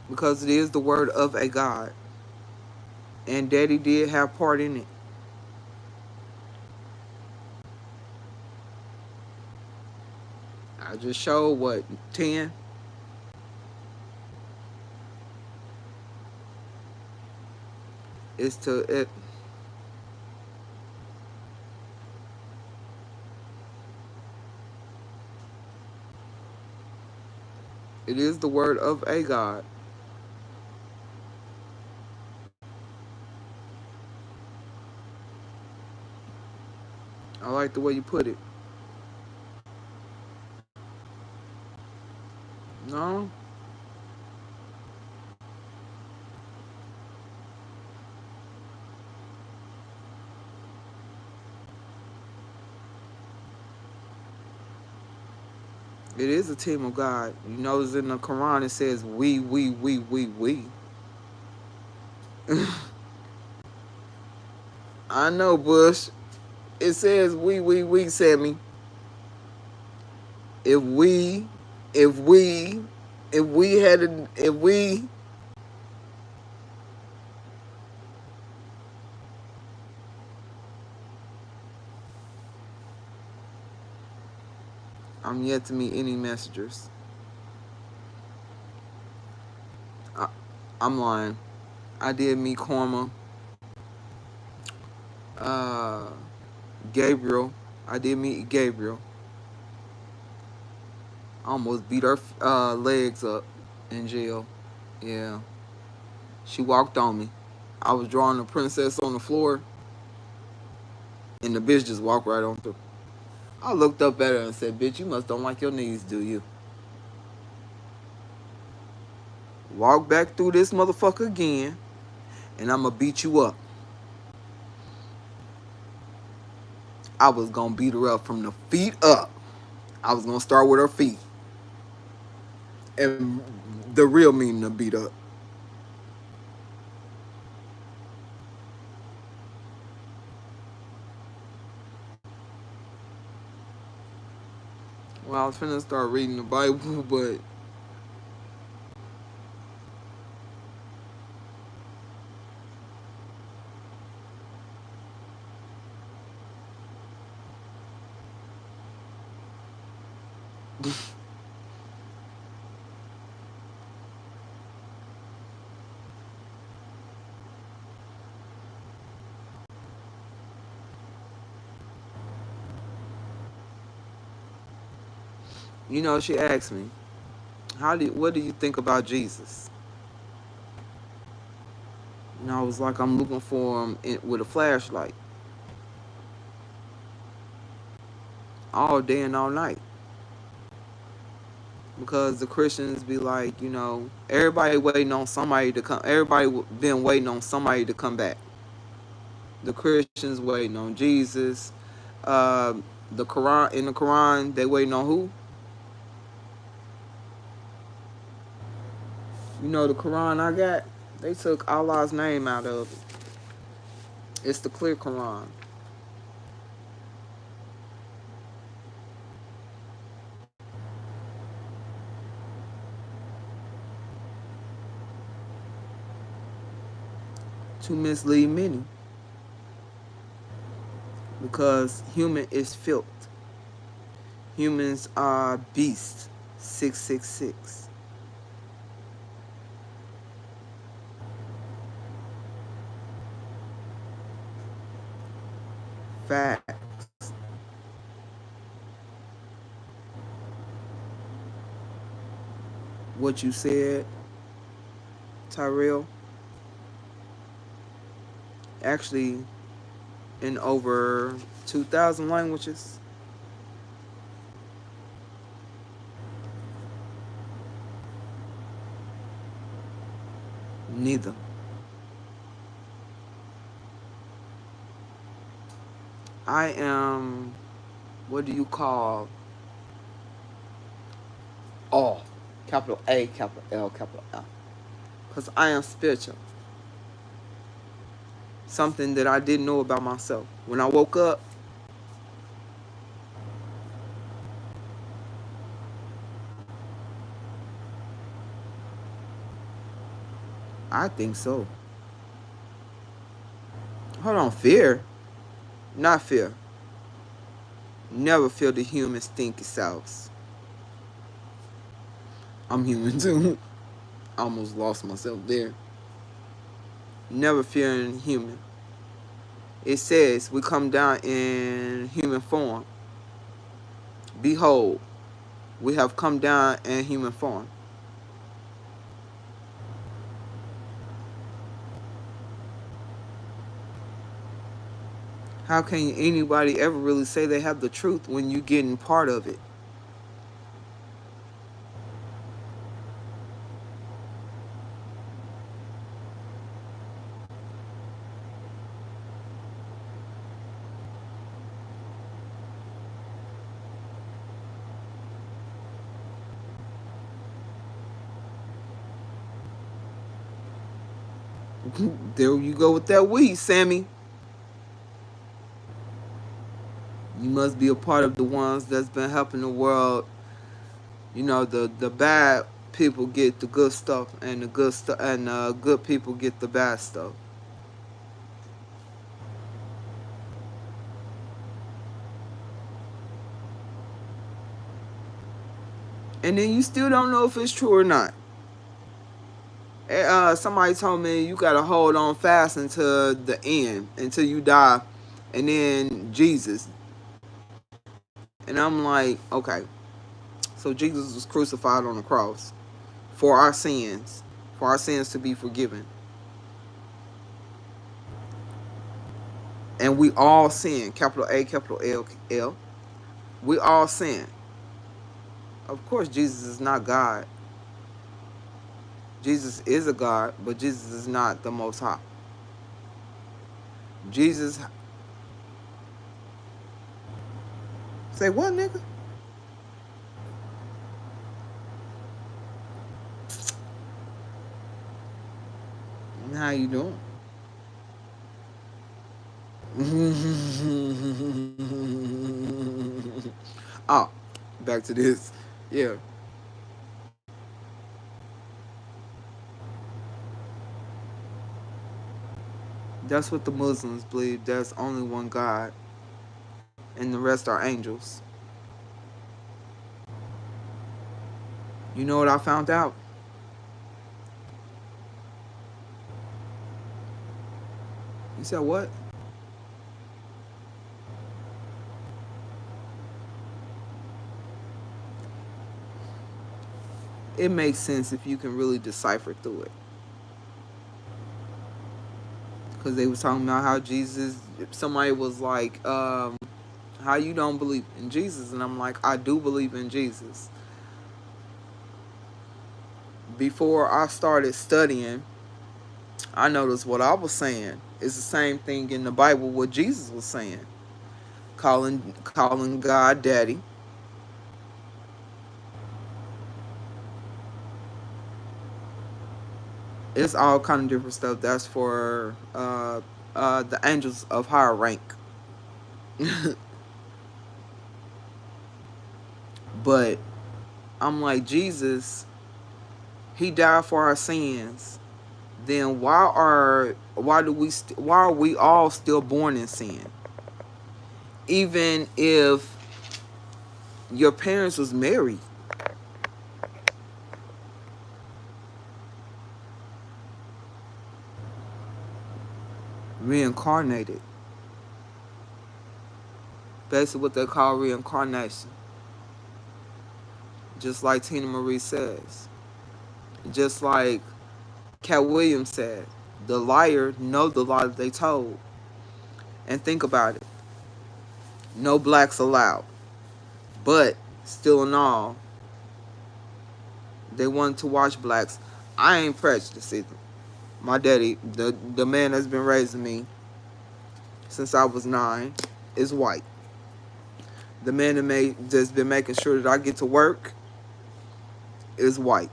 Because it is the word of a God. And Daddy did have part in it. I just showed what, 10? It's to it. It is the word of a God. I like the way you put it. No, it is a team of God. You notice in the Quran it says we. I know, Bush. It says we, Sammy. If we, if we, if we had, if we, I'm yet to meet any messengers. I, I'm lying. I did meet Korma, uh, Gabriel. I did meet Gabriel. I almost beat her legs up in jail. Yeah. She walked on me. I was drawing the princess on the floor, and the bitch just walked right on through. I looked up at her and said, "Bitch, you must don't like your knees, do you?" Walk back through this motherfucker again, and I'm gonna beat you up. I was gonna beat her up from the feet up. I was gonna start with her feet. And the real meaning of beat up. Well, I was finna start reading the Bible, but you know, she asked me. What do you think about Jesus? And I was like, I'm looking for him with a flashlight all day and all night. Because the Christians be like, everybody waiting on somebody to come. Everybody been waiting on somebody to come back. The Christians waiting on Jesus. Uh, the Quran in the Quran, they waiting on who? The Quran I got, they took Allah's name out of it. It's the clear Quran. To mislead many. Because human is filth. Humans are beasts. 666. Fact. What you said, Tyrell, actually in over 2,000 languages. Neither. I am, what do you call, all. Capital A, capital L, capital L. Because I am spiritual. Something that I didn't know about myself. When I woke up, I think so. Hold on, fear? Not fear. Never feel the human stinky sauce. I'm human too. I almost lost myself there. Never fearing human. It says we come down in human form. Behold, we have come down in human form. How can anybody ever really say they have the truth when you're getting part of it? There you go with that weed, Sammy. You must be a part of the ones that's been helping the world. The bad people get the good stuff, and the good stuff, and good people get the bad stuff. And then you still don't know if it's true or not. Somebody told me you gotta hold on fast until the end, until you die, and then Jesus. And I'm like, okay, so Jesus was crucified on the cross for our sins to be forgiven. And we all sin, capital A, capital L, L. We all sin. Of course, Jesus is not God. Jesus is a God, but Jesus is not the Most High. Jesus. Say what, nigga? How you doing? Oh, back to this. Yeah. That's what the Muslims believe. There's only one God, and the rest are angels. You know what I found out? You said what? it makes sense if you can really decipher through it. Because they was talking about how Jesus, somebody was like, how you don't believe in Jesus? And I'm like, I do believe in Jesus. Before I started studying, I noticed what I was saying is the same thing in the Bible what Jesus was saying. Calling God daddy. It's all kind of different stuff. That's for the angels of higher rank. But I'm like, Jesus, he died for our sins. Then why are we all still born in sin? Even if your parents was married, reincarnated. Basically what they call reincarnation. Just like Tina Marie says. Just like Cat Williams said, the liar know the lie that they told. And think about it. No blacks allowed. But still in all, they wanted to watch blacks. I ain't prejudiced either. My daddy, the man that's been raising me since I was 9, is white. The man that's been making sure that I get to work is white.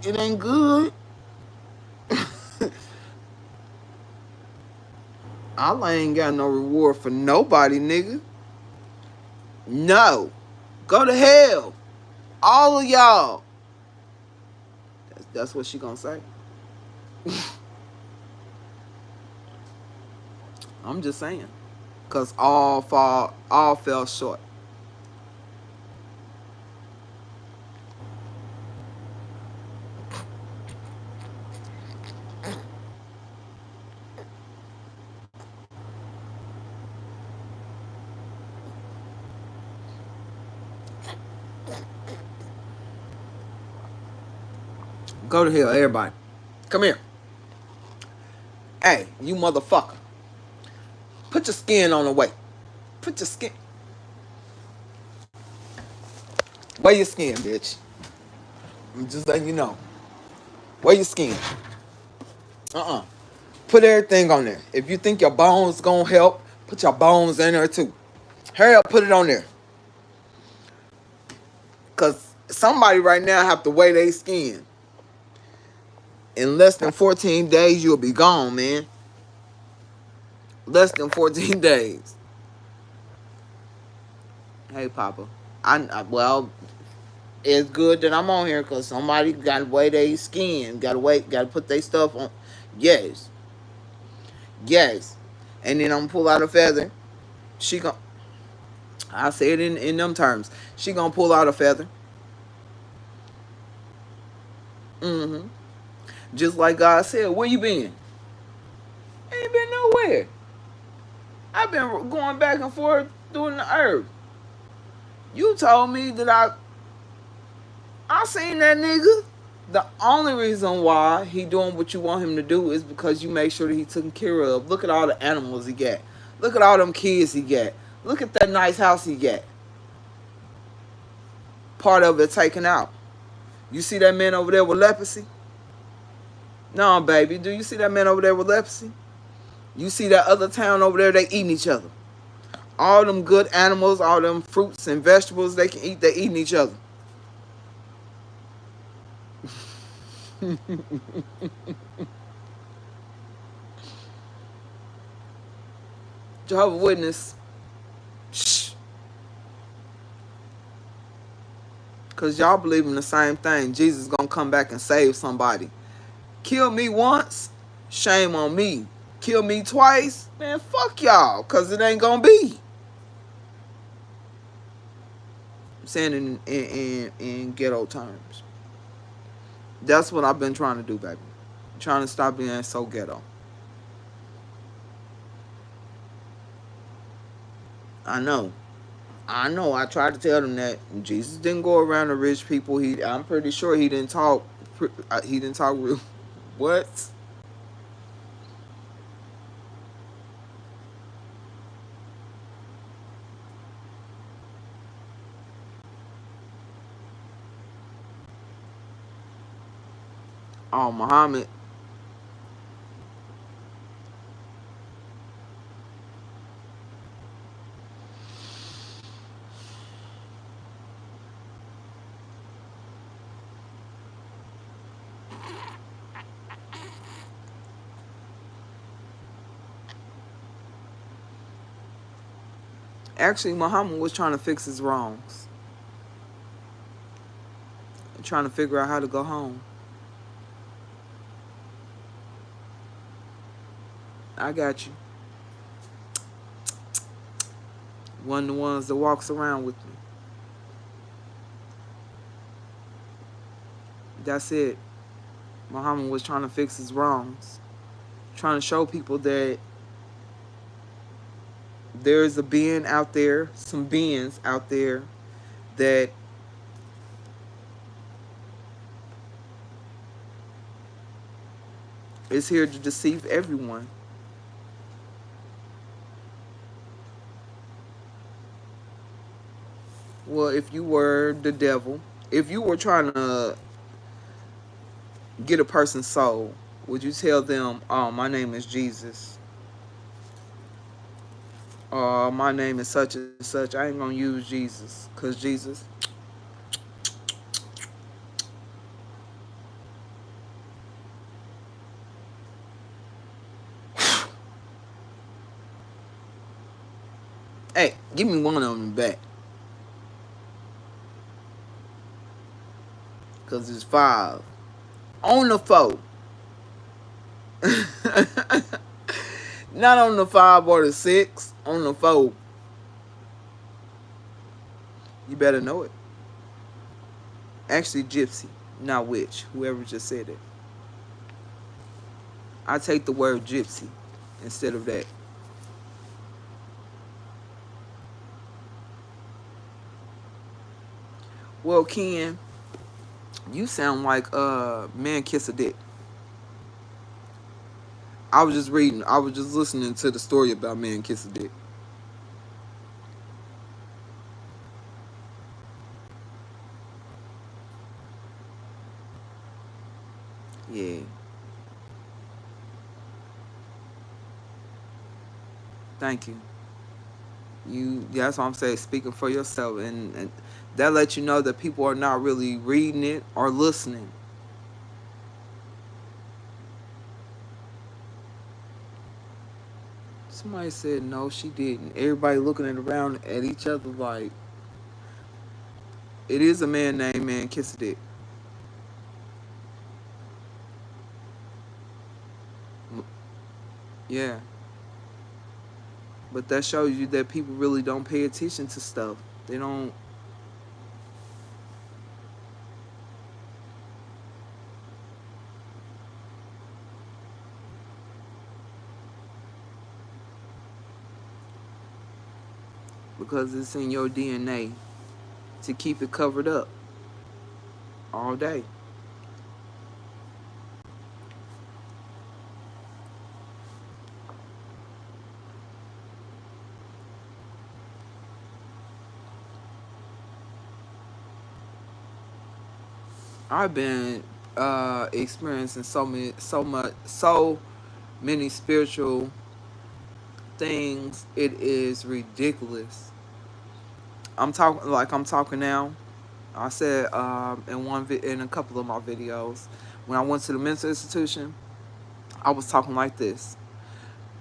It ain't good. I ain't got no reward for nobody, nigga. No. Go to hell. All of y'all. That's what she gonna say. I'm just saying. Cause all fell short. Go to hell, everybody. Come here. Hey, you motherfucker. Put your skin on the way. Put your skin. Wear your skin, bitch. I'm just letting you know. Wear your skin. Put everything on there. If you think your bones gonna help, put your bones in there too. Hurry up, put it on there. Cause somebody right now have to weigh their skin. In less than 14 days, you'll be gone, man. Less than 14 days. Hey, Papa. Well, it's good that I'm on here because somebody got to weigh their skin. Got to put their stuff on. Yes. Yes. And then I'm going to pull out a feather. I say it in them terms. She going to pull out a feather. Mm-hmm. Just like God said, where you been? Ain't been nowhere. I've been going back and forth doing the earth. You told me that I seen that nigga. The only reason why he doing what you want him to do is because you make sure that he taken care of. Look at all the animals he got. Look at all them kids he got. Look at that nice house he got. Part of it taken out. You see that man over there with leprosy? No, baby. Do you see that man over there with leprosy? You see that other town over there, they eating each other. All them good animals, all them fruits and vegetables they can eat, they eating each other. Jehovah Witness. Shh. Because y'all believe in the same thing. Jesus is going to come back and save somebody. Kill me once, shame on me. Kill me twice, man, fuck y'all. Because it ain't going to be. I'm saying in ghetto terms. That's what I've been trying to do, baby. Trying to stop being so ghetto. I know. I know. I tried to tell them that Jesus didn't go around to rich people. I'm pretty sure he didn't talk. He didn't talk real. What? Oh, Muhammad. Actually, Muhammad was trying to fix his wrongs, trying to figure out how to go home. I got you. One of the ones that walks around with me. That's it. Muhammad was trying to fix his wrongs, trying to show people that there's a being out there, some beings out there that is here to deceive everyone. Well, if you were the devil, if you were trying to get a person's soul, would you tell them, "Oh, my name is Jesus. My name is such and such. I ain't gonna use Jesus, cause Jesus." Hey, give me one of them back, cause it's five on the four. Not on the five or the six, on the four. You better know it. Actually, gypsy, not witch. Whoever just said it. I take the word gypsy instead of that. Well, Ken, you sound like man kiss a dick. I was just reading. I was just listening to the story about man kiss a dick. Yeah. Thank you. That's what I'm saying. Speaking for yourself, and that lets you know that people are not really reading it or listening. Somebody said no, she didn't. Everybody looking at around at each other like it is a man named Man Kiss a Dick. Yeah, but that shows you that people really don't pay attention to stuff. They don't, because it's in your DNA to keep it covered up all day. I've been experiencing so many spiritual things. It is ridiculous. I'm talking now. I said in a couple of my videos, when I went to the mental institution, I was talking like this: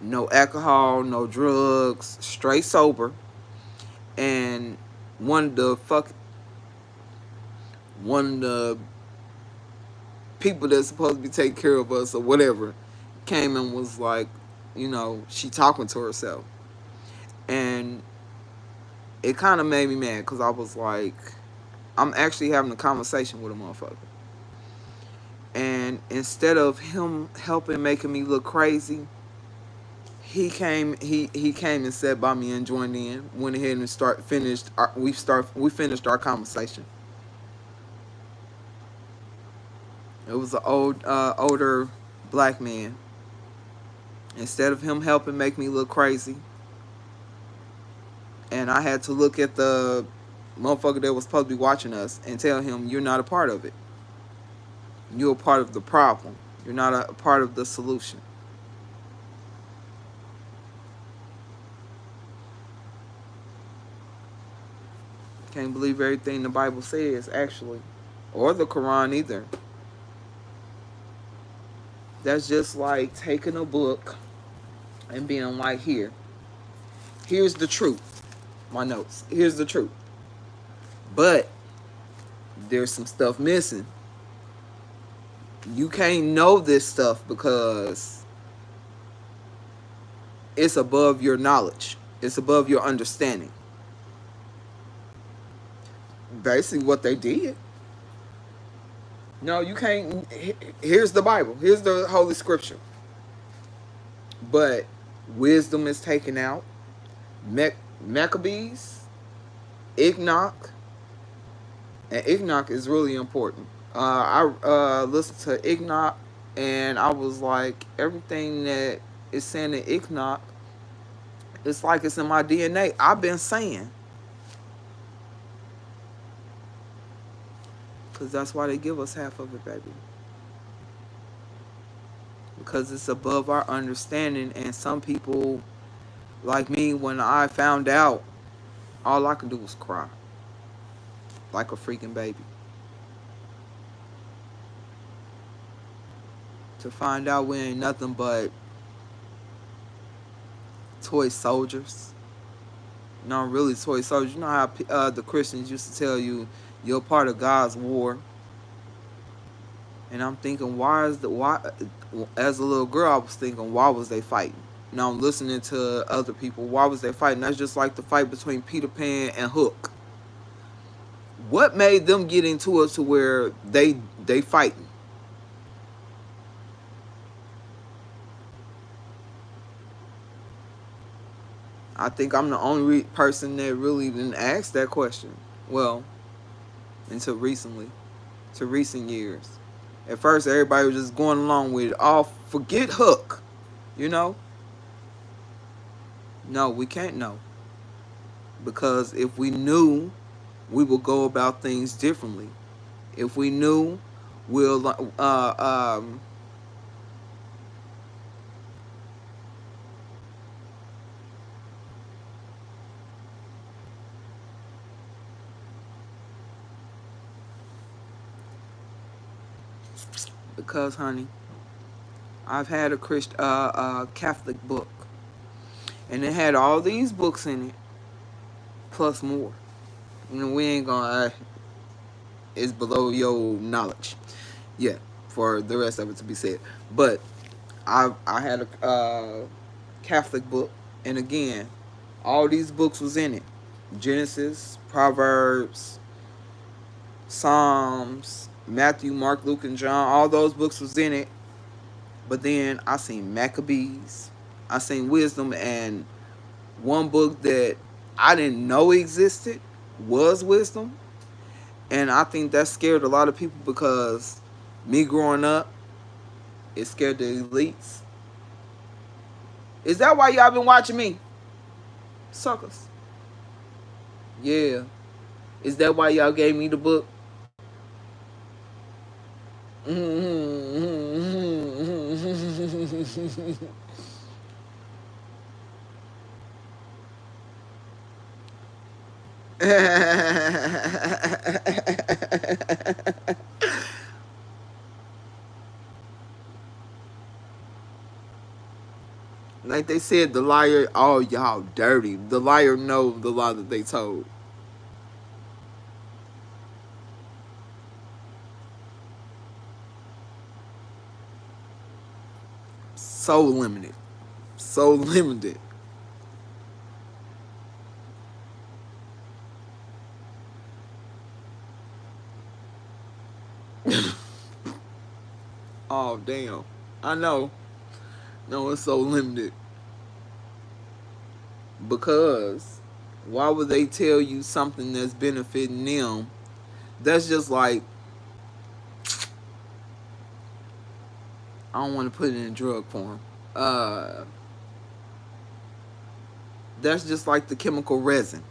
no alcohol, no drugs, straight sober. And one of the fuck, one of the people that's supposed to be taking care of us or whatever came and was like, she talking to herself, and it kind of made me mad because I was like, I'm actually having a conversation with a motherfucker, and And instead of him helping making me look crazy, he came and sat by me and joined in. Went ahead and we finished our conversation. It was an older black man. Instead of him helping make me look crazy, and I had to look at the motherfucker that was supposed to be watching us and tell him, you're not a part of it. You're a part of the problem. You're not a part of the solution. Can't believe everything the Bible says, actually. Or the Quran either. That's just like taking a book and being like, here's the truth. My notes. Here's the truth. But there's some stuff missing. You can't know this stuff because it's above your knowledge. It's above your understanding. Basically what they did. No, you can't. Here's the Bible. Here's the Holy Scripture. But wisdom is taken out. Maccabees, Enoch, and Enoch is really important. I listened to Enoch, and I was like, everything that is saying in Enoch, it's like it's in my DNA. I've been saying. Because that's why they give us half of it, baby. Because it's above our understanding. And some people, like me, when I found out, all I could do was cry. Like a freaking baby. To find out we ain't nothing but toy soldiers. No, really toy soldiers. You know how the Christians used to tell you, you're part of God's war. And I'm thinking, why? As a little girl, I was thinking, why was they fighting? Now I'm listening to other people. Why was they fighting? That's just like the fight between Peter Pan and Hook. What made them get into it to where they fighting? I think I'm the only person that really didn't ask that question. Well, until recently, to recent years. At first, everybody was just going along with it. Oh, forget Hook, you know? No, we can't know. Because if we knew, we would go about things differently. If we knew, we'll because, honey, I've had a Catholic book, and it had all these books in it, plus more. And we ain't gonna. It's below your knowledge. Yeah, for the rest of it to be said. But I had a Catholic book, and again, all these books was in it. Genesis, Proverbs, Psalms, Matthew, Mark, Luke, and John. All those books was in it. But then I seen Maccabees. I seen Wisdom, and one book that I didn't know existed was Wisdom. And I think that scared a lot of people because me growing up, it scared the elites. Is that why y'all been watching me? Suckers. Yeah. Is that why y'all gave me the book? Like they said, the liar, oh, y'all dirty. The liar knows the lie that they told. So limited. So limited. Oh, damn. I know. No, it's so limited. Because why would they tell you something that's benefiting them? That's just like, I don't want to put it in drug form. Uh, that's just like the chemical resin.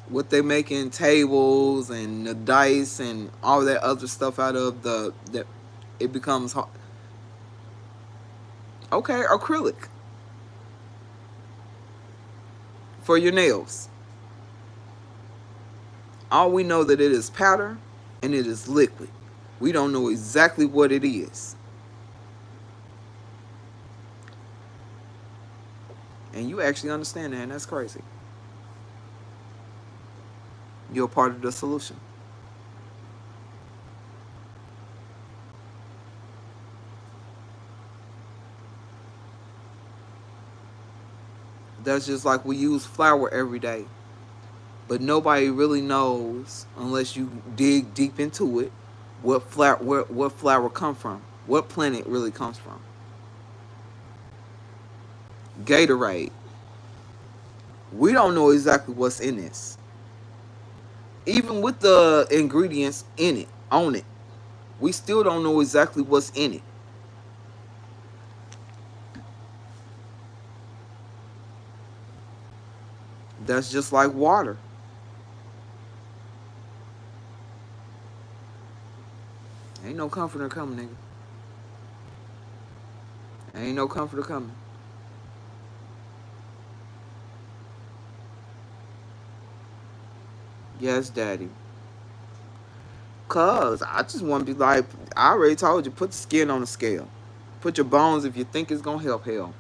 What they making tables and the dice and all that other stuff out of the that it becomes hard. Okay, acrylic for your nails. All we know that it is powder and it is liquid. We don't know exactly what it is. And you actually understand that, and that's crazy. You're part of the solution. That's just like we use flour every day. But nobody really knows, unless you dig deep into it, what flour come from, what plant it really comes from. Gatorade. We don't know exactly what's in this. Even with the ingredients in it, on it, we still don't know exactly what's in it. That's just like water. Ain't no comforter coming, nigga. Ain't no comforter coming. Yes, daddy. Cause I just want to be like, I already told you, put the skin on the scale. Put your bones if you think it's gonna help. Hell,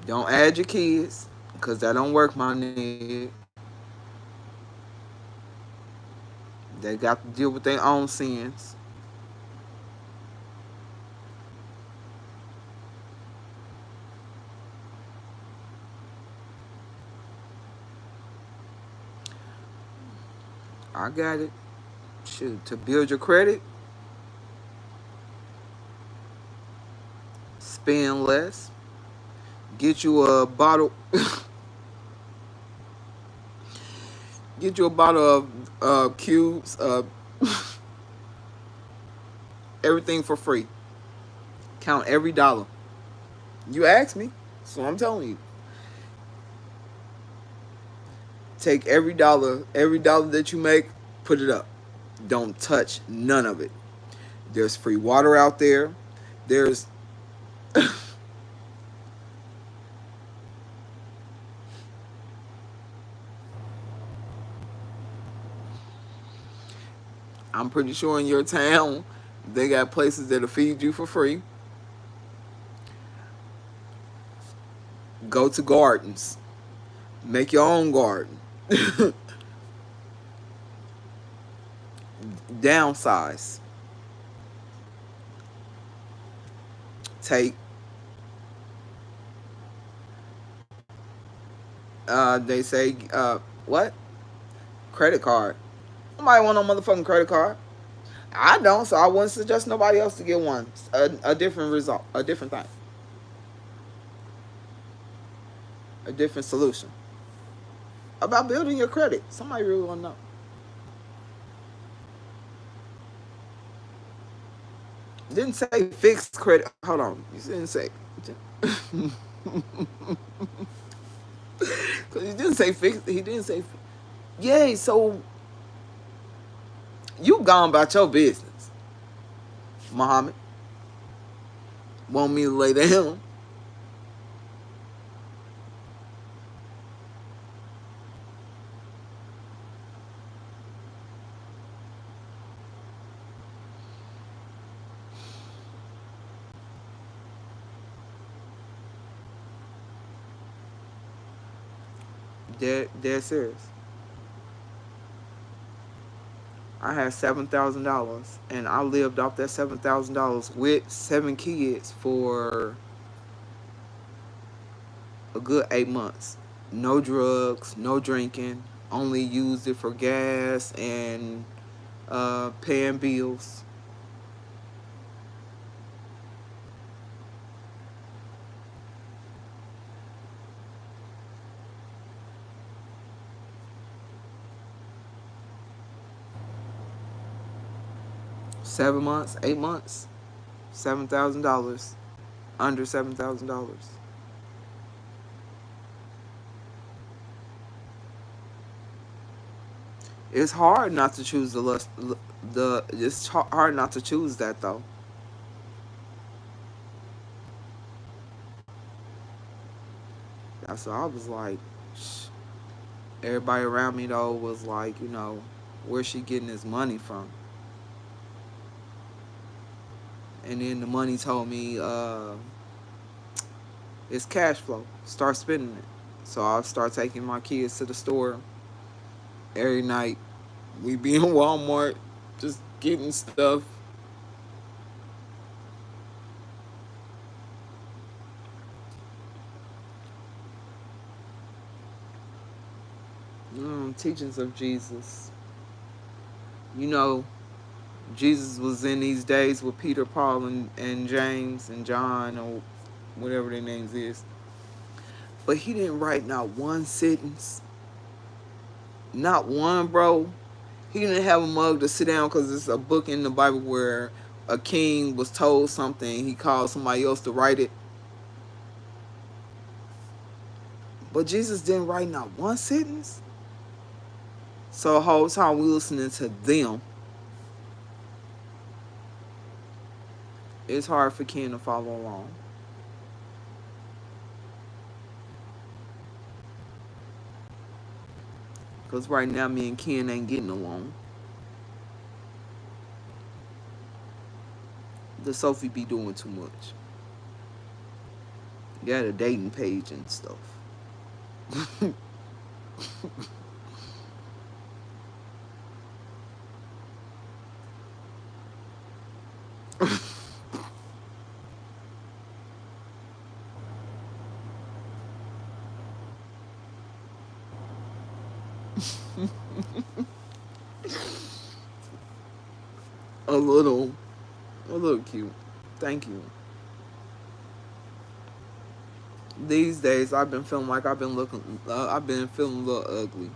don't add your kids, cause that don't work, my nigga. They got to deal with their own sins. I got it. Shoot, to build your credit, spend less. Get you a bottle. Get you a bottle of cubes. Everything for free. Count every dollar. You asked me, so I'm telling you. Take every dollar that you make, put it up. Don't touch none of it. There's free water out there. There's I'm pretty sure in your town they got places that'll feed you for free. Go to gardens. Make your own garden. Downsize. Take they say what? Credit card. Nobody want no motherfucking credit card. I don't, so I wouldn't suggest nobody else to get one. A different result, a different thing, a different solution about building your credit. Somebody really want to know. Didn't say fixed credit. Hold on, you didn't say. Cause he didn't say fixed. He didn't say. Yay! So you gone about your business, Muhammad. Want me to lay down? Dead serious. I had $7,000, and I lived off that $7,000 with 7 kids for a good 8 months. No drugs, no drinking. Only used it for gas and paying bills. 7 months, 8 months, $7,000, under $7,000. It's hard not to choose the lust. It's hard not to choose that though. That's what I was like. Shh. Everybody around me though was like, where's she getting this money from? And then the money told me, it's cash flow. Start spending it. So I'll start taking my kids to the store every night. We be in Walmart, just getting stuff. Teachings of Jesus. You know, Jesus was in these days with Peter, Paul, and James and John, or whatever their names is. But he didn't write not one sentence. Not one, bro. He didn't have a mug to sit down because it's a book in the Bible where a king was told something. He called somebody else to write it. But Jesus didn't write not one sentence. So the whole time we listening to them, it's hard for Ken to follow along. Because right now me and Ken ain't getting along. The Sophie be doing too much. Got a dating page and stuff. a little, a little cute. Thank you. These days, I've been feeling like I've been feeling a little ugly.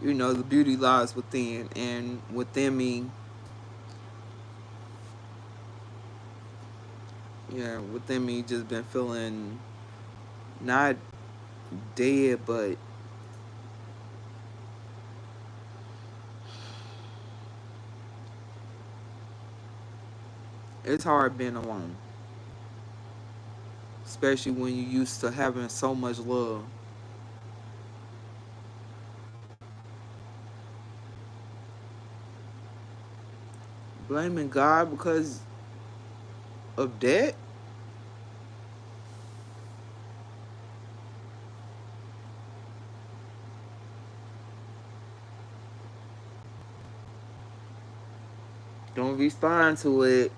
The beauty lies within, and within me, yeah, within me, just been feeling not dead, but it's hard being alone, especially when you used to having so much love. Blaming God because of that? Don't respond to it.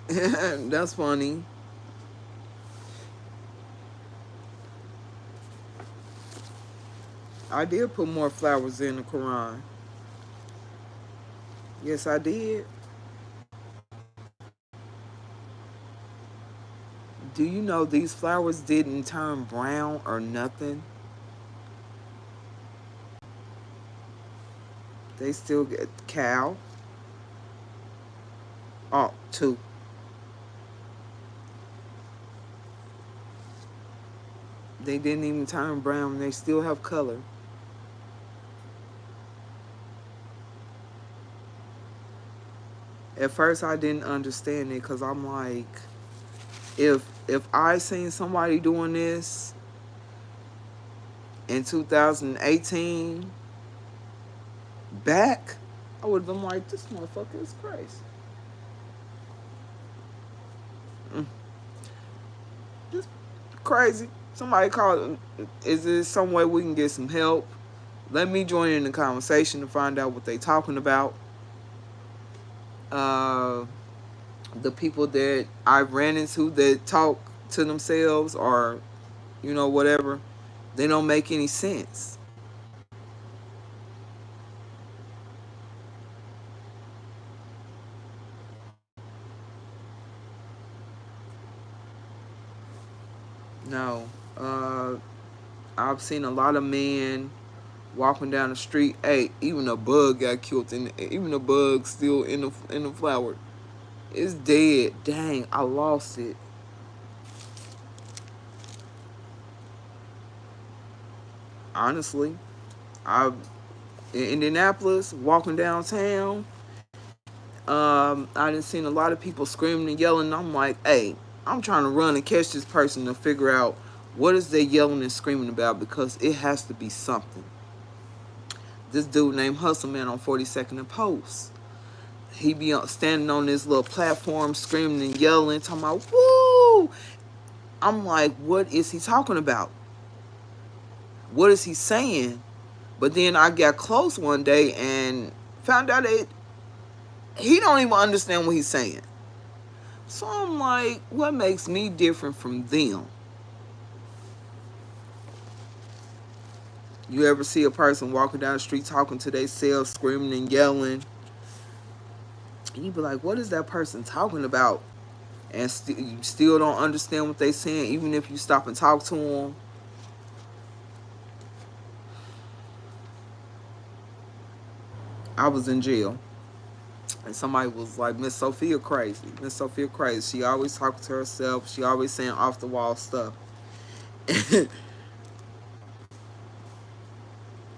That's funny. I did put more flowers in the Quran. Yes, I did. Do you know these flowers didn't turn brown or nothing? They still get cow. Oh, two. They didn't even turn brown. They still have color. At first, I didn't understand it because I'm like, if I seen somebody doing this in 2018 back, I would have been like, this motherfucker is crazy. Just crazy. Somebody called. Is there some way we can get some help? Let me join in the conversation to find out what they talking about. Uh, the people that I ran into that talk to themselves or, whatever, They don't make any sense. No. Uh, I've seen a lot of men walking down the street. Hey, even a bug got killed, and even a bug still in the flower. It's dead. Dang, I lost it. Honestly, I in Indianapolis walking downtown. I done seen a lot of people screaming and yelling. And I'm like, hey, I'm trying to run and catch this person to figure out what is they yelling and screaming about, because it has to be something. This dude named Hustle Man on 42nd and Post. He be standing on this little platform screaming and yelling, talking about, woo! I'm like, what is he talking about? What is he saying? But then I got close one day and found out that he don't even understand what he's saying. So I'm like, what makes me different from them? You ever see a person walking down the street talking to themselves, screaming and yelling, and you be like, what is that person talking about? And you still don't understand what they saying, even if you stop and talk to them. I was in jail, and somebody was like, Miss Sophia crazy. Miss Sophia crazy. She always talking to herself. She always saying off the wall stuff.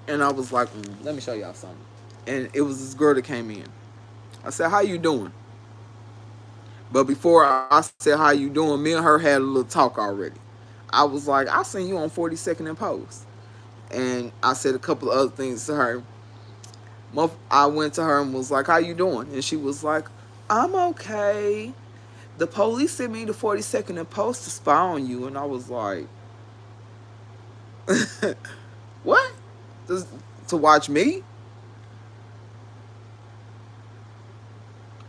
And I was like, let me show y'all something. And it was this girl that came in. I said, how you doing? But before I said, how you doing, me and her had a little talk already. I was like, I seen you on 42nd and Post. And I said a couple of other things to her. I went to her and was like, how you doing? And she was like, I'm okay. The police sent me to 42nd and Post to spy on you. And I was like, what? To watch me?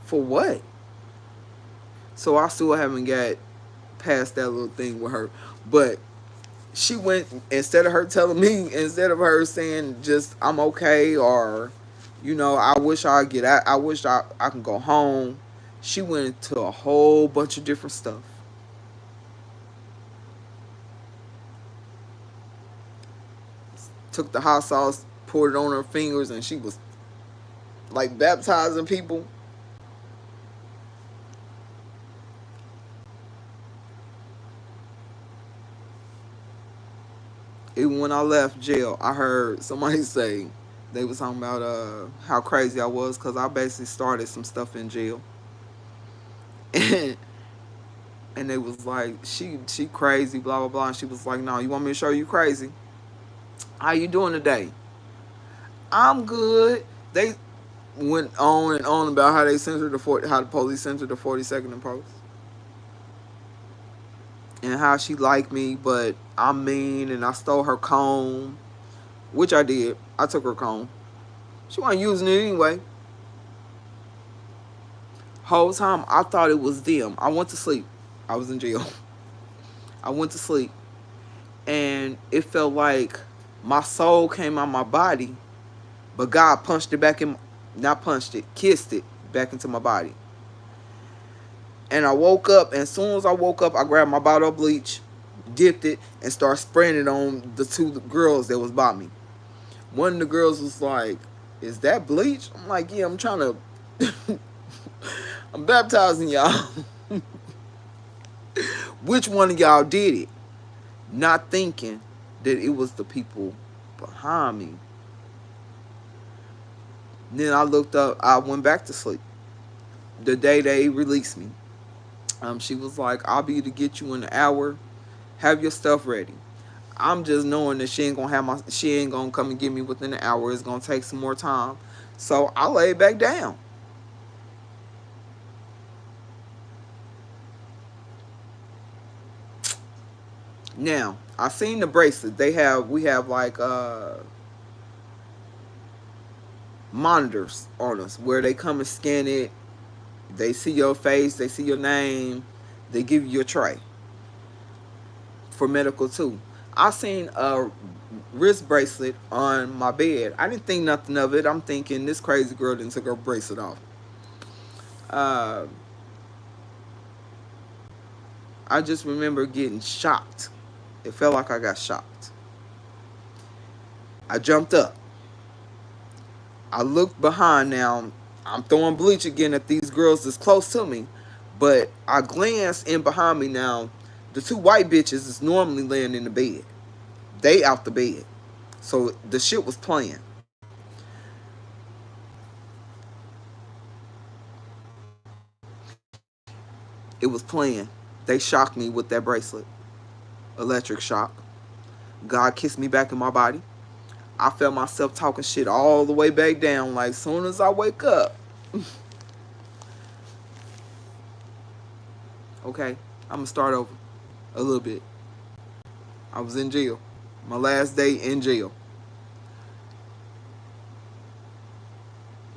For what? So I still haven't got past that little thing with her. But she went, instead of her telling me, instead of her saying just I'm okay, or I wish I get out, I wish I can go home, she went into a whole bunch of different stuff. Took the hot sauce, poured it on her fingers, and she was like baptizing people. Even when I left jail, I heard somebody say they was talking about how crazy I was, because I basically started some stuff in jail. and they was like, she crazy, blah blah blah. And she was like, no, you want me to show you crazy? How you doing today? I'm good. They went on and on about how they censored how the police censored the 42nd and Post, and how she liked me, but I'm mean and I stole her comb, which I did. I took her comb. She wasn't using it anyway. Whole time I thought it was them. I went to sleep. I was in jail. I went to sleep, and it felt like my soul came out my body, but God punched it back in. Not punched it, kissed it back into my body. And I woke up, and as soon as I woke up, I grabbed my bottle of bleach, dipped it, and started spraying it on the two girls that was by me. One of the girls was like, is that bleach? I'm like, yeah, I'm trying to, I'm baptizing y'all. Which one of y'all did it? Not thinking that it was the people behind me. Then I looked up, I went back to sleep. The day they released me. She was like, I'll be to get you in an hour. Have your stuff ready. I'm just knowing that she ain't gonna come and get me within an hour. It's gonna take some more time. So I laid back down. Now, I seen the bracelet. We have like monitors on us where they come and scan it. They see your face, they see your name, they give you a tray for medical too. I seen a wrist bracelet on my bed. I didn't think nothing of it. I'm thinking this crazy girl didn't took her bracelet off. Uh, I just remember getting shocked. It felt like I got shocked. I jumped up. I looked behind now. I'm throwing bleach again at these girls that's close to me. But I glanced in behind me now. The two white bitches is normally laying in the bed. They out the bed. So the shit was playing. It was playing. They shocked me with that bracelet. Electric shock. God kissed me back in my body. I felt myself talking shit all the way back down. Like, soon as I wake up, okay, I'm going to start over a little bit. I was in jail. My last day in jail.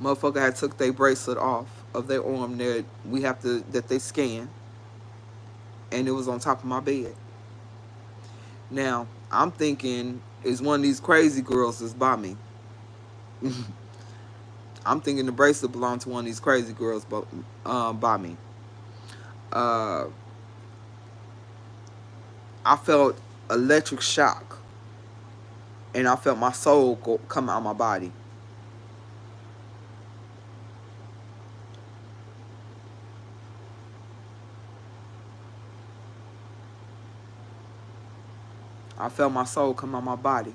Motherfucker had took their bracelet off of their arm that they scan. And it was on top of my bed. Now, I'm thinking, is one of these crazy girls that's by me. I'm thinking the bracelet belonged to one of these crazy girls by me. I felt electric shock. And I felt my soul come out of my body. I felt my soul come out of my body.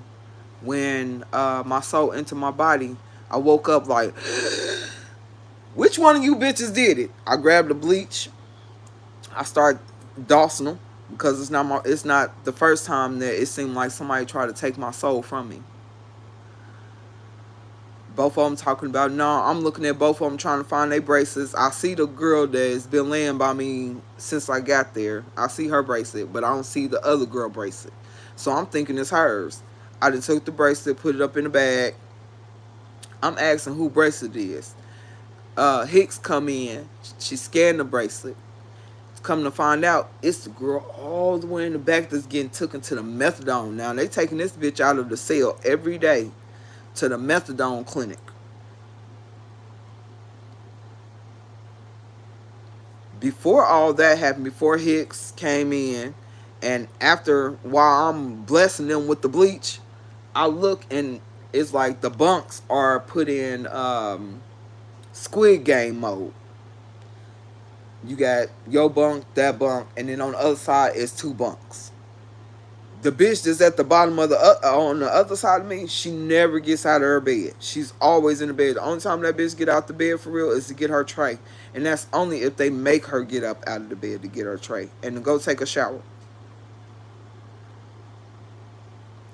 When my soul entered my body, I woke up like, which one of you bitches did it? I grabbed the bleach. I started dousing them because it's not the first time that it seemed like somebody tried to take my soul from me. Both of them talking about, no, I'm looking at both of them trying to find their bracelets. I see the girl that's been laying by me since I got there. I see her bracelet, but I don't see the other girl bracelet. So I'm thinking it's hers. I just took the bracelet, put it up in the bag. I'm asking who bracelet it is. Hicks come in. She scanned the bracelet. Come to find out, it's the girl all the way in the back that's getting taken to the methadone. Now, they taking this bitch out of the cell every day to the methadone clinic. Before all that happened, before Hicks came in, and after, while I'm blessing them with the bleach, I look and it's like the bunks are put in Squid Game mode. You got your bunk, that bunk, and then on the other side is two bunks. The bitch that's at the bottom of on the other side of me, she never gets out of her bed. She's always in the bed. The only time that bitch get out the bed for real is to get her tray. And that's only if they make her get up out of the bed to get her tray and to go take a shower.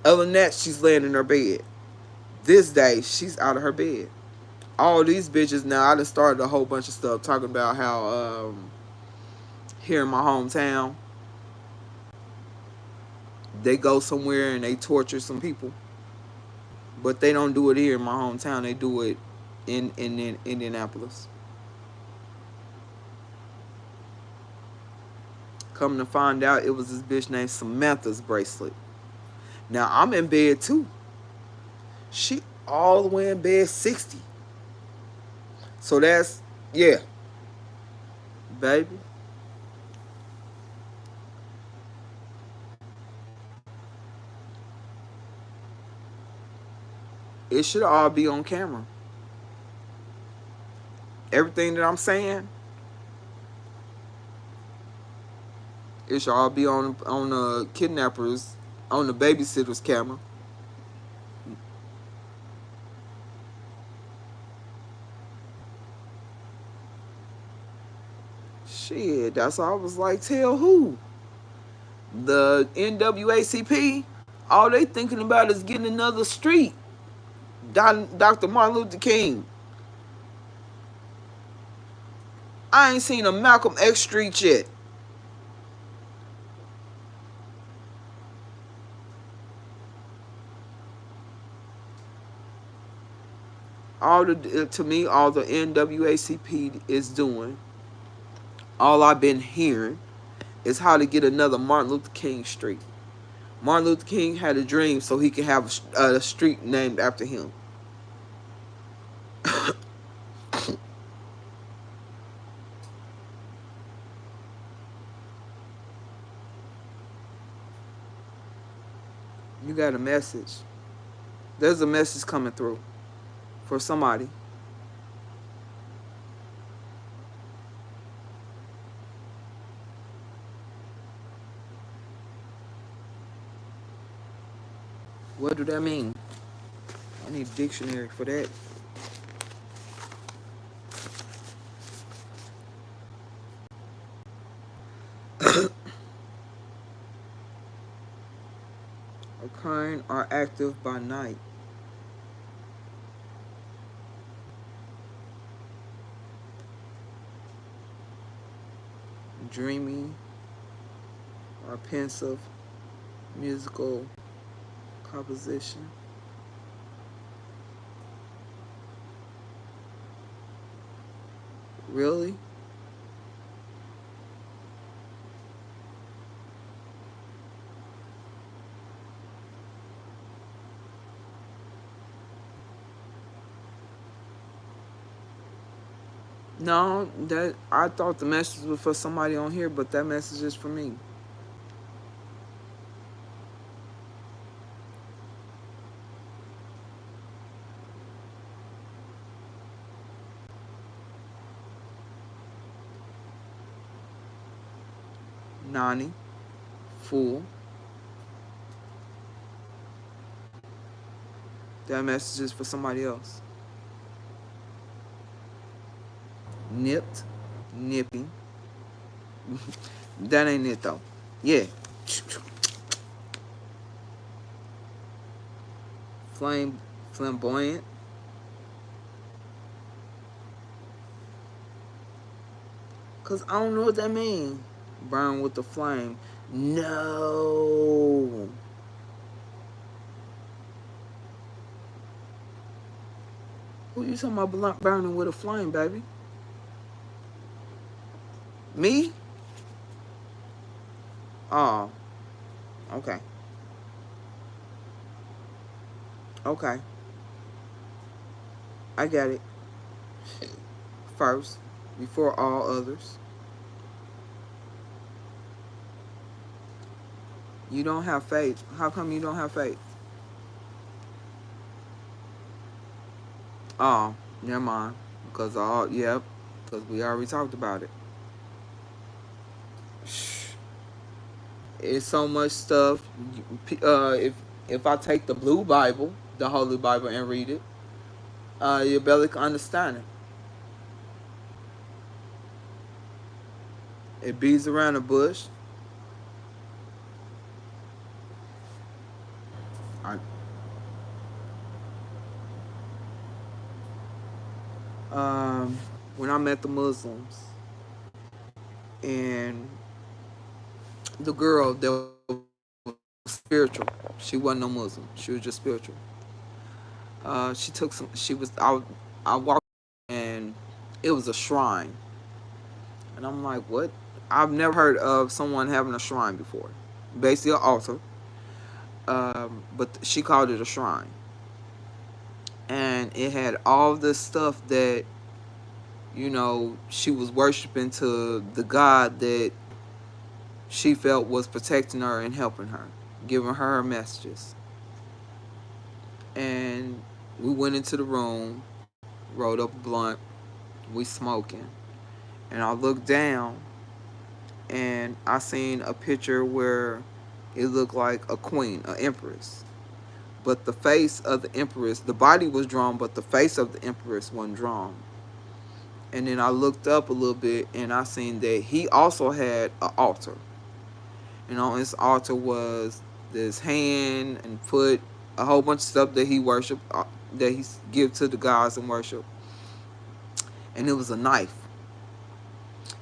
Other than that, she's laying in her bed. This day, she's out of her bed. All these bitches now, I just started a whole bunch of stuff talking about how here in my hometown, they go somewhere and they torture some people. But they don't do it here in my hometown. They do it in Indianapolis. Come to find out, it was this bitch named Samantha's bracelet. Now, I'm in bed too. She all the way in bed 60. So that's, yeah. Baby. It should all be on camera. Everything that I'm saying, it should all be on the kidnappers, on the babysitter's camera. Shit, that's why I was like, tell who? The NWACP, all they thinking about is getting another street. Dr. Martin Luther King. I ain't seen a Malcolm X Street yet. To me, all the NWACP is doing, all I've been hearing, is how to get another Martin Luther King Street. Martin Luther King had a dream so he could have a street named after him. You got a message. There's a message coming through for somebody. What do that mean? I need a dictionary for that. Occurring or active by night. Dreamy or pensive musical composition. Really? No, that I thought the message was for somebody on here, but that message is for me. Nani, fool. That message is for somebody else. Nipped, nipping. That ain't it though. Yeah. Flamboyant. Cause I don't know what that means. Burn with the flame. No. Who you talking about burning with a flame, baby? Me? Oh. Okay. Okay. I got it. First, before all others. You don't have faith. How come you don't have faith? Oh, never mind. Yep. Because we already talked about it. It's so much stuff. If I take the blue Bible, the Holy Bible, and read it, you barely can understand it. It beats around the bush. I, when I met the Muslims and the girl that was spiritual, she wasn't no Muslim. She was just spiritual. She took some. She was. I walked and it was a shrine, and I'm like, what? I've never heard of someone having a shrine before. Basically, an altar, but she called it a shrine, and it had all this stuff that she was worshiping to the God that she felt was protecting her and helping her, giving her messages. And we went into the room, rolled up a blunt, we smoking, and I looked down and I seen a picture where it looked like a queen, an empress. But the face of the empress, the body was drawn, but the face of the empress wasn't drawn. And then I looked up a little bit and I seen that he also had an altar. And on his altar was this hand and foot, a whole bunch of stuff that he worshiped, that he give to the gods and worship. And it was a knife.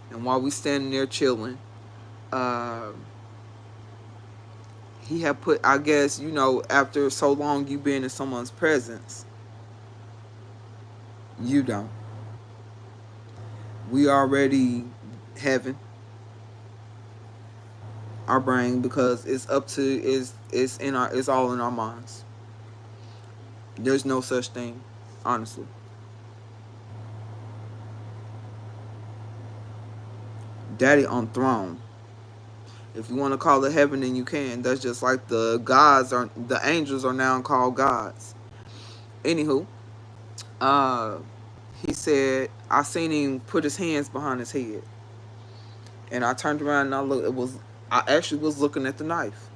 And while we standing there chilling, he had put, I guess, after so long you been in someone's presence, you don't. We already heaven. our brain, because it's up to it's in our it's all in our minds. There's no such thing, honestly. Daddy on throne. If you want to call it heaven, then you can. That's just like the angels are now called gods. Anywho, uh, he said I seen him put his hands behind his head, and I turned around and I looked. I actually was looking at the knife.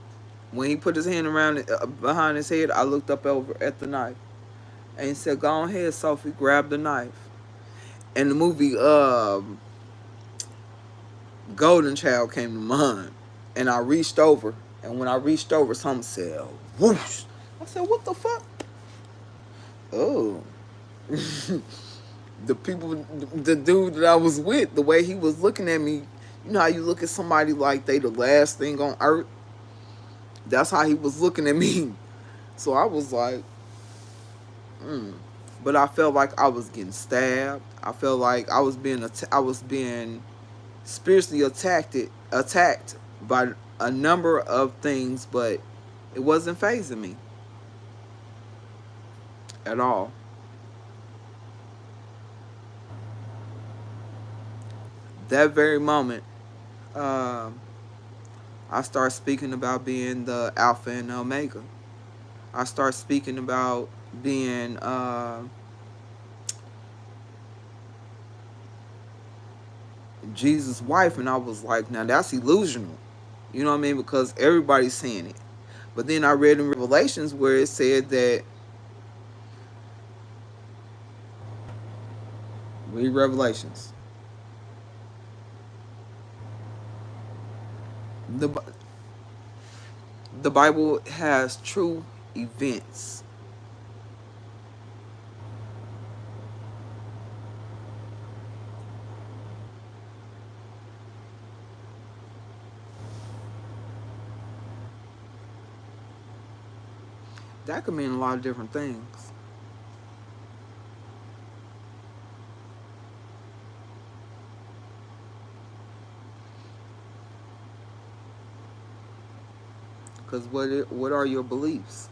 When he put his hand around behind his head, I looked up over at the knife, and he said, "Go ahead, Sophie, grab the knife." And the movie Golden Child came to mind, and I reached over, and when I reached over, something said, "Whoosh!" I said, "What the fuck?" Oh, the dude that I was with, the way he was looking at me, you know how you look at somebody like they the last thing on earth? That's how he was looking at me. So I was like, but I felt like I was getting stabbed. I felt like I was being spiritually attacked by a number of things, but it wasn't phasing me at all. That very moment, um, I start speaking about being the Alpha and Omega. I start speaking about being Jesus' wife, and I was like, now that's illusional. You know what I mean? Because everybody's saying it. But then I read in Revelations where it said that, read Revelations. The, the Bible has true events. That could mean a lot of different things. Because what are your beliefs?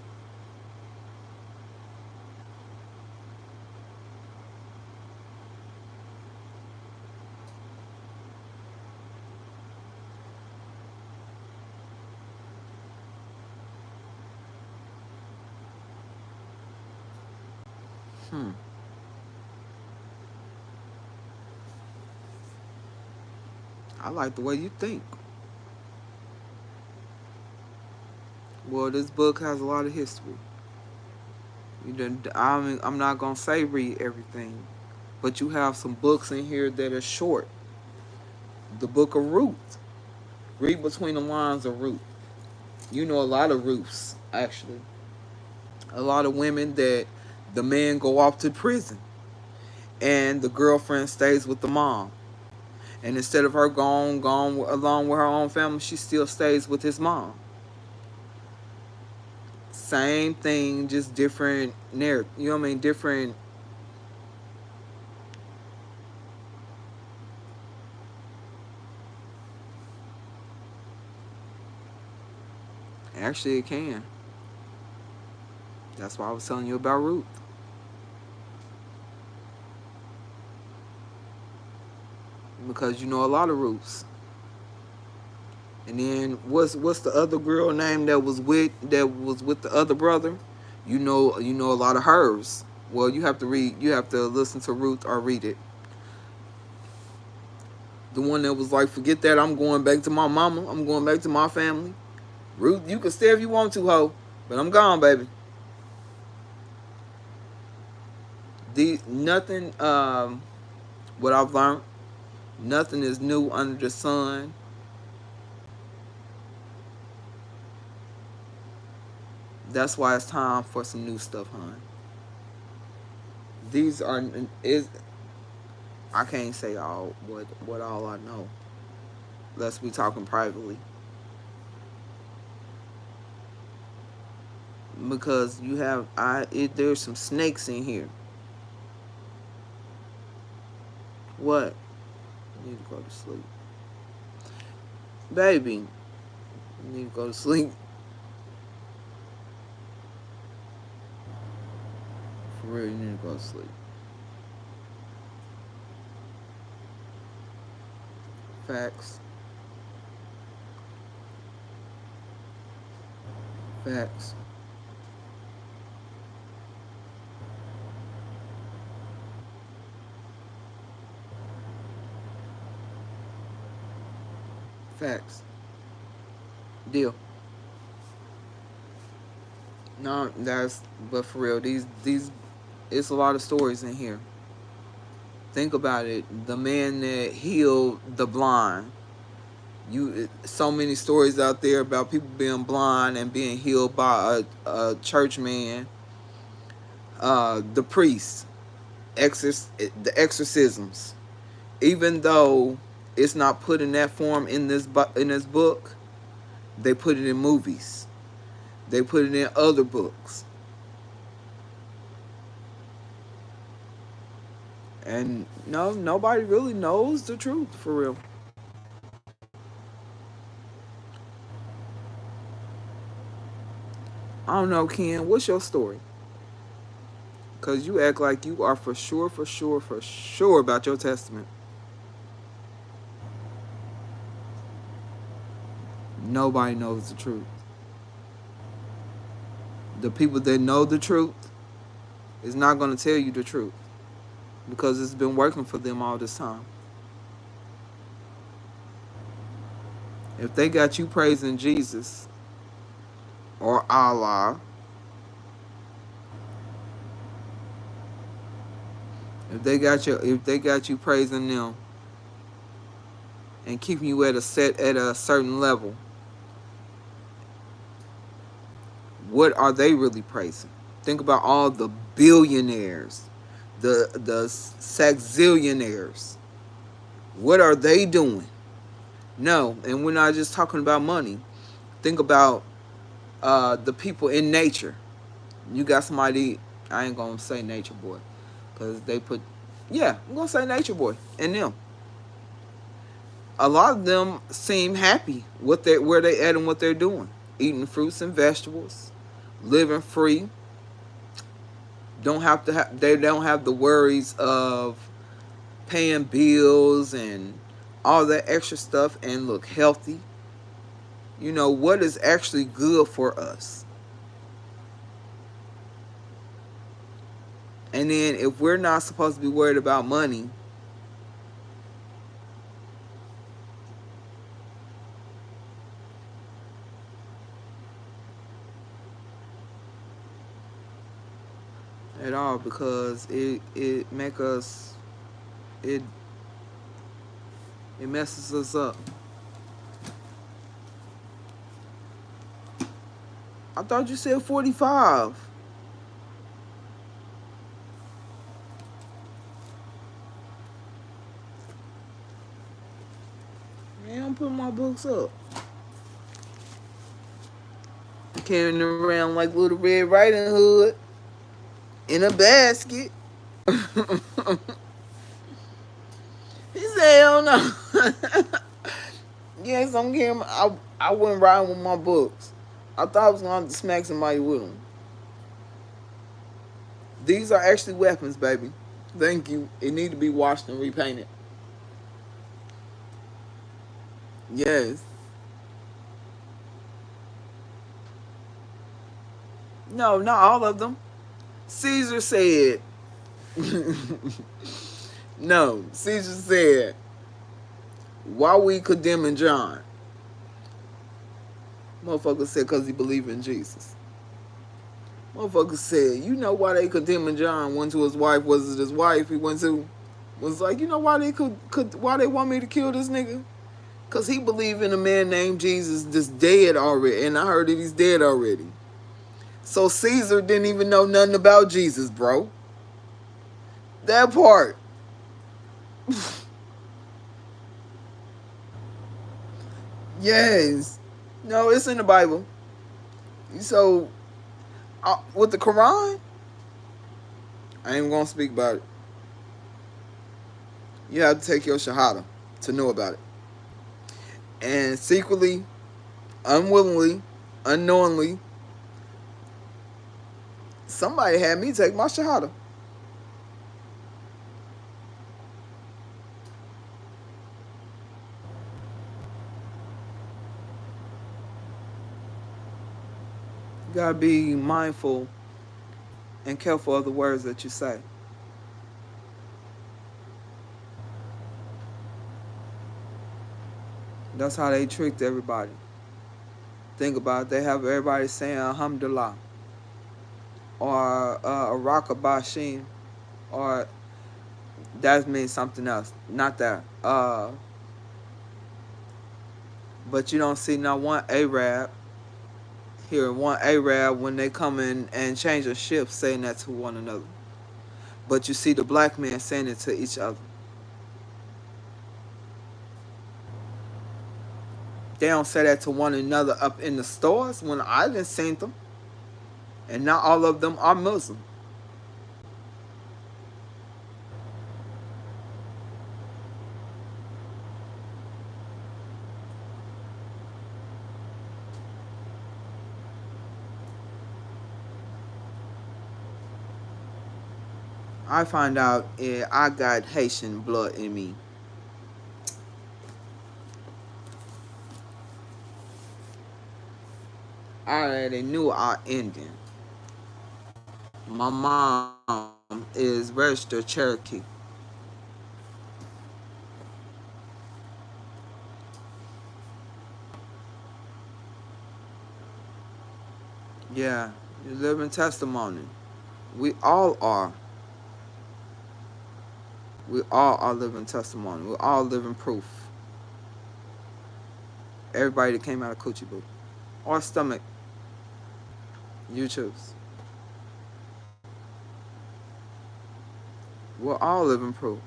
Hmm. I like the way you think. Well, this book has a lot of history. I'm not gonna say read everything, but you have some books in here that are short. The Book of Ruth. Read between the lines of Ruth. You know a lot of Ruths, actually. A lot of women that the man go off to prison, and the girlfriend stays with the mom. And instead of her gone along with her own family, she still stays with his mom. Same thing, just different narrative. You know what I mean? Different. Actually, it can. That's why I was telling you about Ruth. Because you know a lot of Ruths. And then what's the other girl name that was with the other brother? You know a lot of hers. Well, you have to listen to Ruth or read it. The one that was like, forget that, I'm going back to my mama. I'm going back to my family. Ruth, you can stay if you want to, ho, but I'm gone, baby. Nothing. What I've learned, nothing is new under the sun. That's why it's time for some new stuff, hon. These are is I can't say all what all I know. Let's be talking privately, because you have there's some snakes in here. What? I need to go to sleep, baby. You need to go to sleep. For real, you need to go to sleep. Facts. Facts. Facts. Deal. No, but for real, it's a lot of stories in here. Think about it. The man that healed the blind. So many stories out there about people being blind and being healed by a church man. The priest, the exorcisms. Even though it's not put in that form in this book, they put it in movies. They put it in other books. And no, nobody really knows the truth for real. I don't know, Ken. What's your story? Because you act like you are for sure about your testament. Nobody knows the truth. The people that know the truth is not going to tell you the truth because it's been working for them all this time. If they got you praising Jesus or Allah, if they got you praising them and keeping you at a certain level, what are they really praising? Think about all the billionaires, the sexzillionaires. What are they doing? No, and we're not just talking about money. Think about the people in nature. You got somebody, I ain't gonna say nature boy, because they put, yeah, I'm gonna say nature boy and them. A lot of them seem happy where they at and what they're doing. Eating fruits and vegetables, living free. They don't have the worries of paying bills and all that extra stuff and look healthy. You know, what is actually good for us. And then if we're not supposed to be worried about money, at all, because it make us, it messes us up. I thought you said 45. Man, I'm putting my books up. Carrying around like Little Red Riding Hood in a basket. He said, hell no. Yes, I'm carrying. I went riding with my books. I thought I was going to have to smack somebody with them. These are actually weapons, baby. Thank you. It need to be washed and repainted. Yes. No, not all of them. Caesar said. No, Caesar said, why we condemning John? Motherfucker said because he believed in Jesus. Motherfucker said, you know why they condemning John? Went to his wife. Was it his wife he went to? Was like, you know why they why they want me to kill this nigga? Because he believed in a man named Jesus that's dead already. And I heard that he's dead already. So Caesar didn't even know nothing about Jesus, bro. That part. Yes. No, it's in the Bible. So, with the Quran, I ain't gonna speak about it. You have to take your shahada to know about it. And secretly, unwillingly, unknowingly, somebody had me take my shahada. You gotta be mindful and careful of the words that you say. That's how they tricked everybody. Think about it, they have everybody saying Alhamdulillah or Rakabashim or that means something else. Not that. But you don't see not one Arab here, one Arab when they come in and change a shift saying that to one another. But you see the black men saying it to each other. They don't say that to one another up in the stores when I didn't see them. And not all of them are Muslim. I find out I got Haitian blood in me. I already knew I Indian. My mom is registered Cherokee. Yeah, you live in testimony. We all are. We all are living testimony. We all living proof. Everybody that came out of Coochie Boo or stomach, you choose. We're all living proof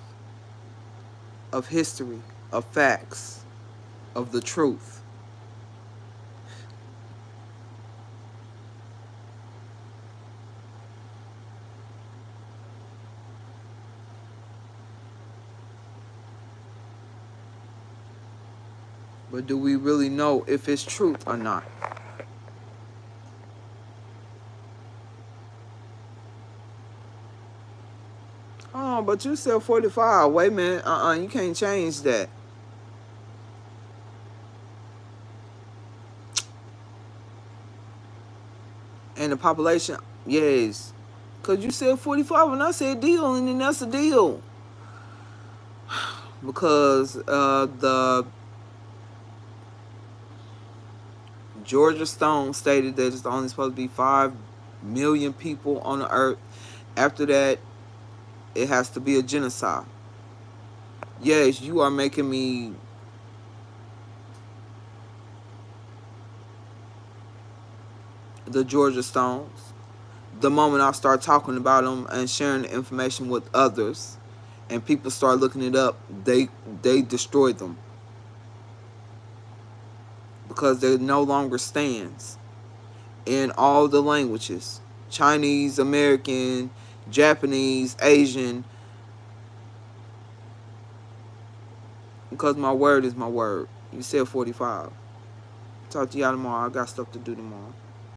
of history, of facts, of the truth. But do we really know if it's truth or not? Oh, but you said 45. Wait a minute. You can't change that. And the population, yes. Because you said 45 and I said deal, and then that's a deal. Because the Georgia Stone stated that it's only supposed to be 5 million people on the earth. After that, it has to be a genocide. Yes, you are making me the Georgia Stones. The moment I start talking about them and sharing the information with others, and people start looking it up, they destroy them because they no longer stands in all the languages: Chinese, American, Japanese, Asian. Because my word is my word. You said 45. Talk to y'all tomorrow. I got stuff to do tomorrow.